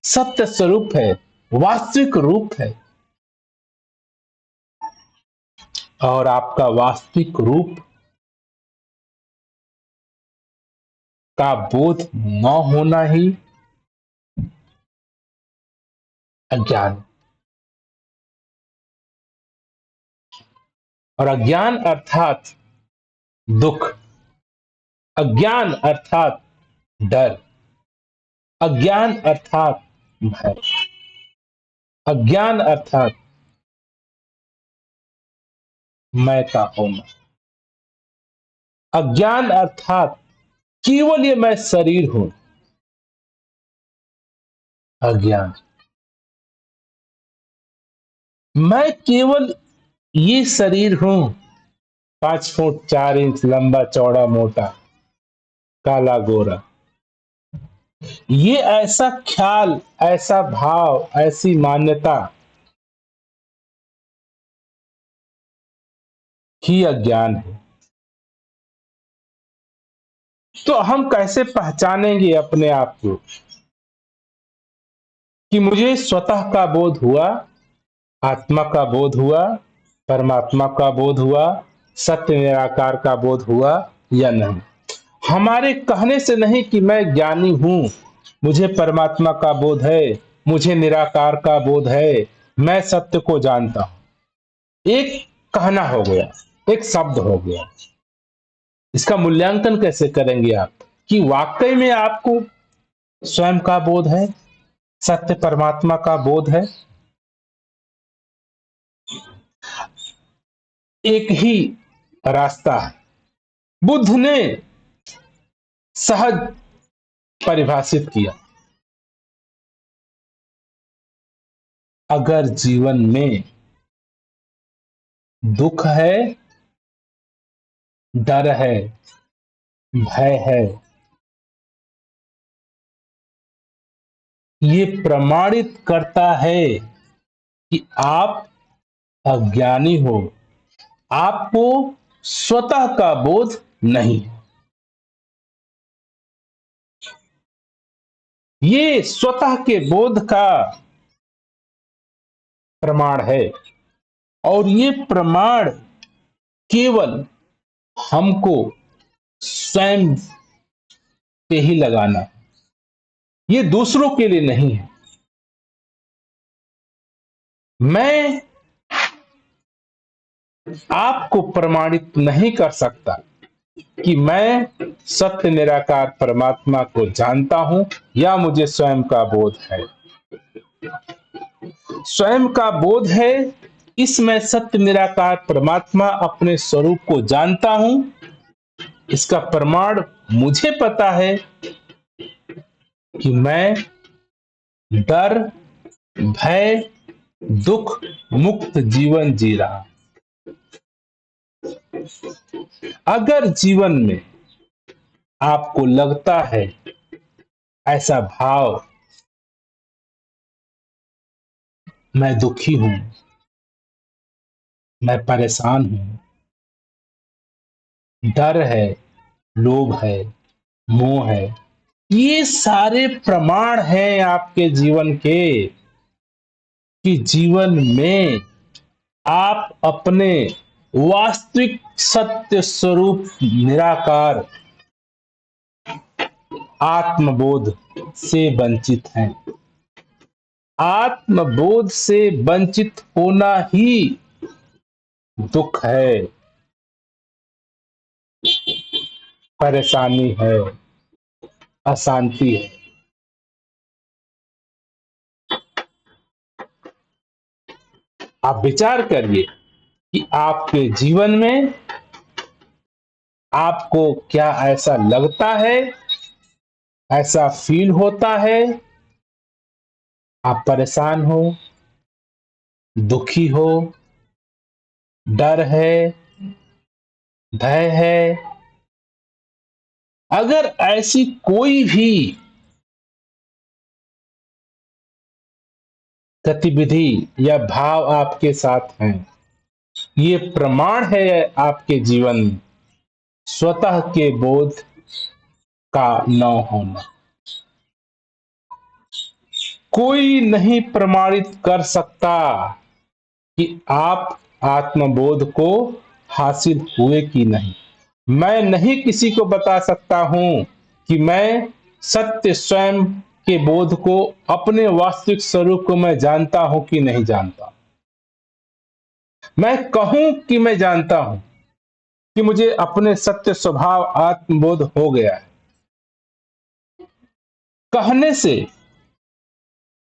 सत्य स्वरूप है, वास्तविक रूप है। और आपका वास्तविक रूप का बोध न होना ही अज्ञान। और अज्ञान अर्थात दुख, अज्ञान अर्थात डर, अज्ञान अर्थात भय, अज्ञान अर्थात मैं का होना, अज्ञान अर्थात केवल ये मैं शरीर हूं। अज्ञान, मैं केवल ये शरीर हूं, 5 फुट 4 इंच लंबा चौड़ा मोटा काला गोरा। ये ऐसा ख्याल, ऐसा भाव, ऐसी मान्यता ही अज्ञान है। तो हम कैसे पहचानेंगे अपने आप को कि मुझे स्वतः का बोध हुआ, आत्मा का बोध हुआ, परमात्मा का बोध हुआ, सत्य निराकार का बोध हुआ या नहीं? हमारे कहने से नहीं कि मैं ज्ञानी हूं, मुझे परमात्मा का बोध है, मुझे निराकार का बोध है, मैं सत्य को जानता हूं। एक कहना हो गया, एक शब्द हो गया। इसका मूल्यांकन कैसे करेंगे आप कि वाकई में आपको स्वयं का बोध है, सत्य परमात्मा का बोध है? एक ही रास्ता है, बुद्ध ने सहज परिभाषित किया। अगर जीवन में दुख है, डर है, भय है, ये प्रमाणित करता है कि आप अज्ञानी हो, आपको स्वतः का बोध नहीं। ये स्वतः के बोध का प्रमाण है, और ये प्रमाण केवल हमको स्वयं पे ही लगाना है, ये दूसरों के लिए नहीं है। मैं आपको प्रमाणित नहीं कर सकता कि मैं सत्य निराकार परमात्मा को जानता हूं या मुझे स्वयं का बोध है। स्वयं का बोध है, इसमें सत्य निराकार परमात्मा अपने स्वरूप को जानता हूं, इसका प्रमाण मुझे पता है कि मैं डर, भय, दुख मुक्त जीवन जी रहा। अगर जीवन में आपको लगता है ऐसा भाव, मैं दुखी हूं, मैं परेशान हूं, डर है, लोभ है, मोह है, ये सारे प्रमाण हैं आपके जीवन के कि जीवन में आप अपने वास्तविक सत्य स्वरूप निराकार आत्मबोध से वंचित हैं। आत्मबोध से वंचित होना ही दुख है, परेशानी है, अशांति है। आप विचार करिए कि आपके जीवन में आपको क्या ऐसा लगता है, ऐसा फील होता है, आप परेशान हो, दुखी हो, डर है, भय है। अगर ऐसी कोई भी गतिविधि या भाव आपके साथ हैं, ये प्रमाण है आपके जीवन में स्वतः के बोध का न होना। कोई नहीं प्रमाणित कर सकता कि आप आत्मबोध को हासिल हुए कि नहीं। मैं नहीं किसी को बता सकता हूं कि मैं सत्य स्वयं के बोध को, अपने वास्तविक स्वरूप को मैं जानता हूं कि नहीं जानता। मैं कहूं कि मैं जानता हूं कि मुझे अपने सत्य स्वभाव आत्मबोध हो गया है, कहने से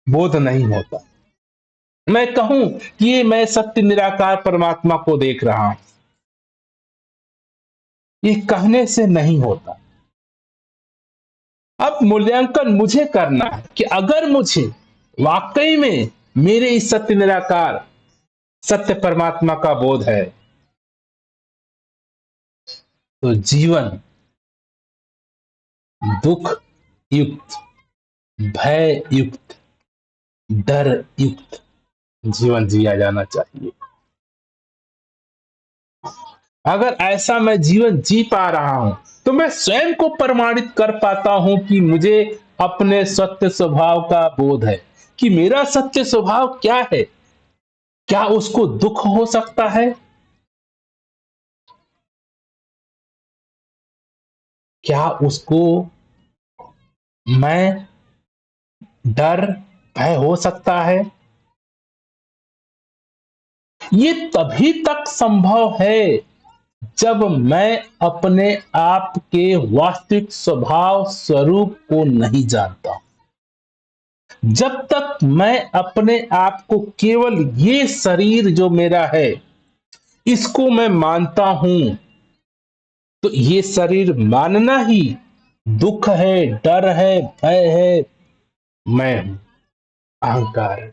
बोध नहीं होता। मैं कहूं कि ये मैं सत्य निराकार परमात्मा को देख रहा हूं, ये कहने से नहीं होता। अब मूल्यांकन मुझे करना है कि अगर मुझे वाकई में मेरे इस सत्य निराकार सत्य परमात्मा का बोध है, तो जीवन दुख युक्त, भय युक्त, डर युक्त जीवन जिया जाना चाहिए। अगर ऐसा मैं जीवन जी पा रहा हूं, तो मैं स्वयं को प्रमाणित कर पाता हूं कि मुझे अपने सत्य स्वभाव का बोध है, कि मेरा सत्य स्वभाव क्या है। क्या उसको दुख हो सकता है? क्या उसको मैं डर, भय हो सकता है? ये तभी तक संभव है जब मैं अपने आप के वास्तविक स्वभाव स्वरूप को नहीं जानता। जब तक मैं अपने आप को केवल ये शरीर जो मेरा है, इसको मैं मानता हूं, तो ये शरीर मानना ही दुख है, डर है, भय है, मैं हूं, अहंकार है।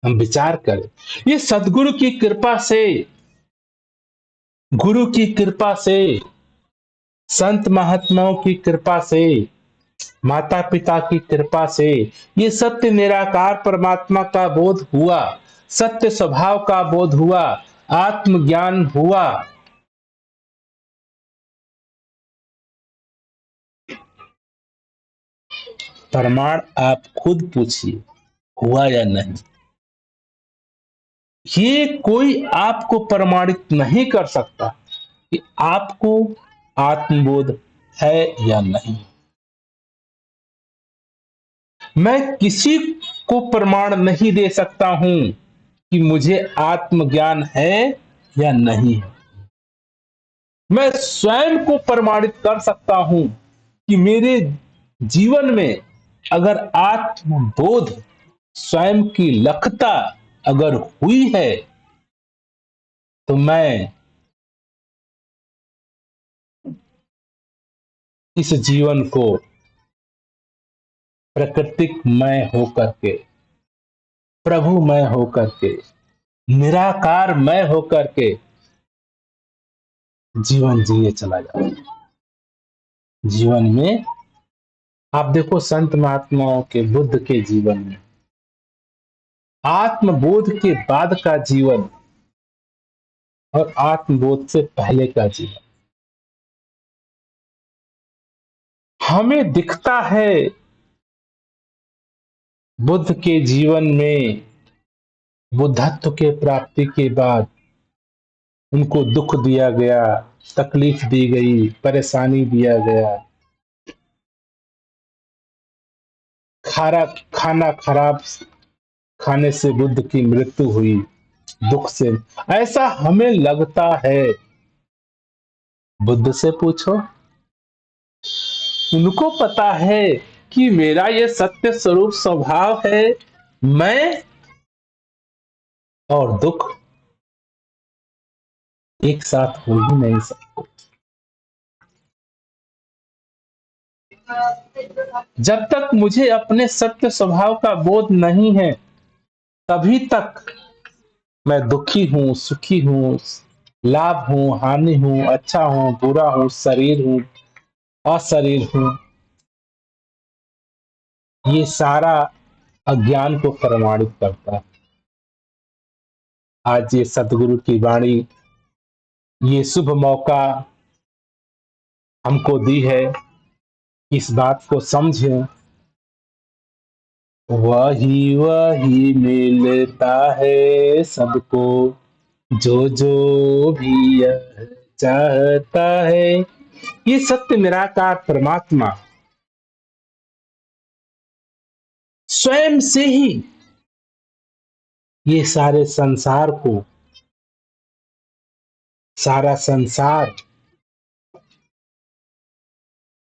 हम विचार करें, ये सदगुरु की कृपा से, गुरु की कृपा से, संत महात्माओं की कृपा से, माता पिता की कृपा से ये सत्य निराकार परमात्मा का बोध हुआ, सत्य स्वभाव का बोध हुआ, आत्मज्ञान हुआ। प्रमाण आप खुद पूछिए, हुआ या नहीं। ये कोई आपको प्रमाणित नहीं कर सकता कि आपको आत्मबोध है या नहीं। मैं किसी को प्रमाण नहीं दे सकता हूं कि मुझे आत्मज्ञान है या नहीं है। मैं स्वयं को प्रमाणित कर सकता हूं कि मेरे जीवन में अगर आत्मबोध स्वयं की लखता अगर हुई है, तो मैं इस जीवन को प्राकृतिक मैं होकर के, प्रभु मैं होकर के, निराकार मैं होकर के जीवन जिए चला जाता। जीवन में आप देखो संत महात्माओं के, बुद्ध के जीवन में आत्मबोध के बाद का जीवन और आत्मबोध से पहले का जीवन हमें दिखता है। बुद्ध के जीवन में बुद्धत्व के प्राप्ति के बाद उनको दुख दिया गया, तकलीफ दी गई, परेशानी दिया गया, खाना खराब खाने से बुद्ध की मृत्यु हुई, दुख से। ऐसा हमें लगता है। बुद्ध से पूछो, उनको पता है कि मेरा ये सत्य स्वरूप स्वभाव है, मैं और दुख एक साथ हो ही नहीं सकते। जब तक मुझे अपने सत्य स्वभाव का बोध नहीं है, तभी तक मैं दुखी हूं, सुखी हूं, लाभ हूं, हानि हूं, अच्छा हूं, बुरा हूं, शरीर हूं, अशरीर हूं, ये सारा अज्ञान को प्रमाणित करता है। आज ये सतगुरु की वाणी, ये शुभ मौका हमको दी है, इस बात को समझें। वही वही मिलता है सबको, जो जो भी यह चाहता है। ये सत्य निराकार परमात्मा स्वयं से ही ये सारा संसार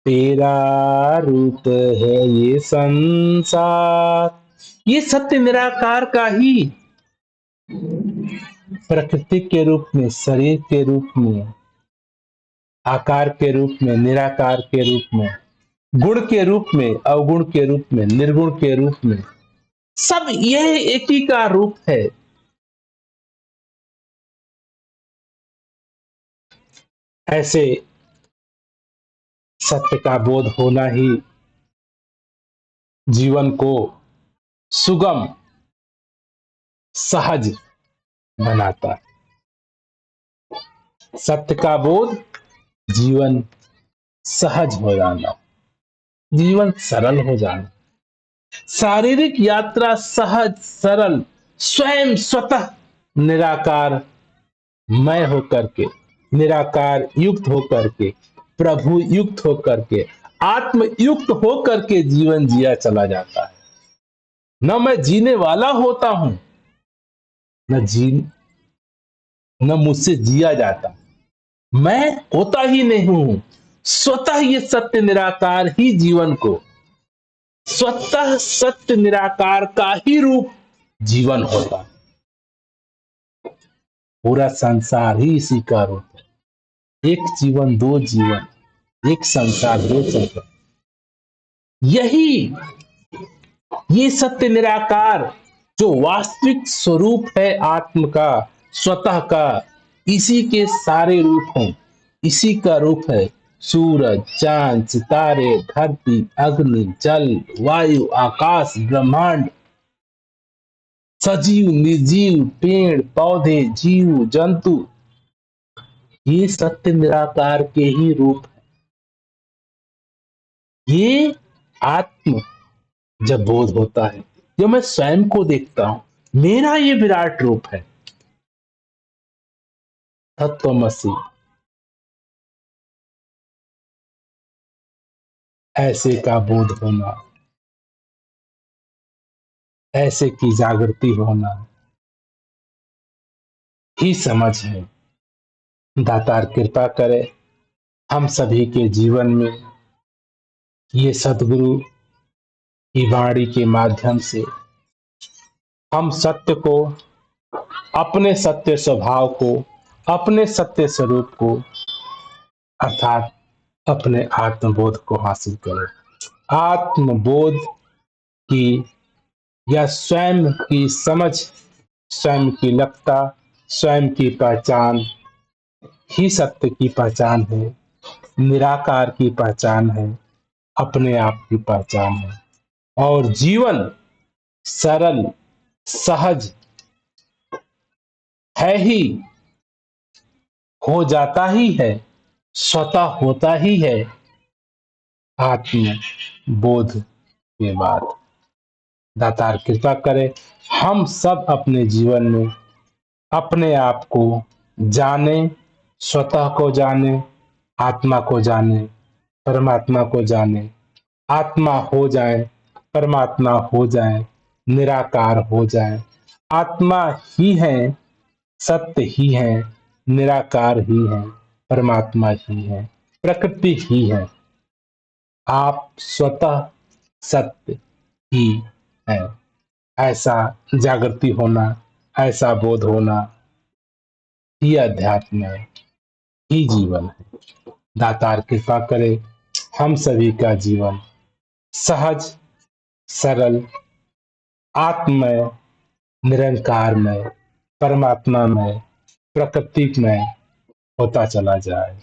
तेरा रूप है, ये संसार, ये सत्य निराकार का ही प्रकृति के रूप में, शरीर के रूप में, आकार के रूप में, निराकार के रूप में, गुण के रूप में, अवगुण के रूप में, निर्गुण के रूप में, सब यह एक ही का रूप है। ऐसे सत्य का बोध होना ही जीवन को सुगम, सहज बनाता है। सत्य का बोध, जीवन सहज हो जाना, जीवन सरल हो जाना, शारीरिक यात्रा सहज सरल, स्वयं स्वतः निराकार मैं होकर के, निराकार युक्त होकर के, प्रभु युक्त होकर के, आत्म युक्त होकर के जीवन जिया चला जाता है। न मैं जीने वाला होता हूं, न जी न मुझसे जिया जाता, मैं होता ही नहीं हूं। स्वतः ये सत्य निराकार ही जीवन को, स्वतः सत्य निराकार का ही रूप जीवन होता है। पूरा संसार ही इसी का रूप है। एक जीवन दो जीवन, एक संसार दो संसार, यही ये सत्य निराकार जो वास्तविक स्वरूप है आत्म का, स्वतः का, इसी के सारे रूप हैं, इसी का रूप है सूरज, चांद, सितारे, धरती, अग्नि, जल, वायु, आकाश, ब्रह्मांड, सजीव, निर्जीव, पेड़ पौधे, जीव जंतु, ये सत्य निराकार के ही रूप है। ये आत्म जब बोध होता है, जब मैं स्वयं को देखता हूं, मेरा ये विराट रूप है, तत्वमसि, ऐसे का बोध होना, ऐसे की जागृति होना ही समझ है। दातार कृपा करे हम सभी के जीवन में ये सतगुरु की वाणी के माध्यम से हम सत्य को, अपने सत्य स्वभाव को, अपने सत्य स्वरूप को, अर्थात अपने आत्मबोध को हासिल करें। आत्मबोध कि यह स्वयं की समझ, स्वयं की लक्ष्यता, स्वयं की पहचान ही सत्य की पहचान है, निराकार की पहचान है, अपने आप की पहचान है। और जीवन सरल, सहज है ही, हो जाता ही है, स्वतः होता ही है आत्म बोध के बाद। दातार कृपा करे हम सब अपने जीवन में अपने आप को जाने, स्वतः को जाने, आत्मा को जाने, परमात्मा को जाने, आत्मा हो जाए, परमात्मा हो जाए, निराकार हो जाए। आत्मा ही है, सत्य ही है, निराकार ही है, परमात्मा ही है, प्रकृति ही है। आप स्वतः सत्य ही है। ऐसा जागृति होना, ऐसा बोध होना ही अध्यात्म है, ही जीवन है। दातार कृपा करे हम सभी का जीवन सहज, सरल, आत्ममय, निरंकारमय, परमात्मा में, प्रकृति में होता चला जाए।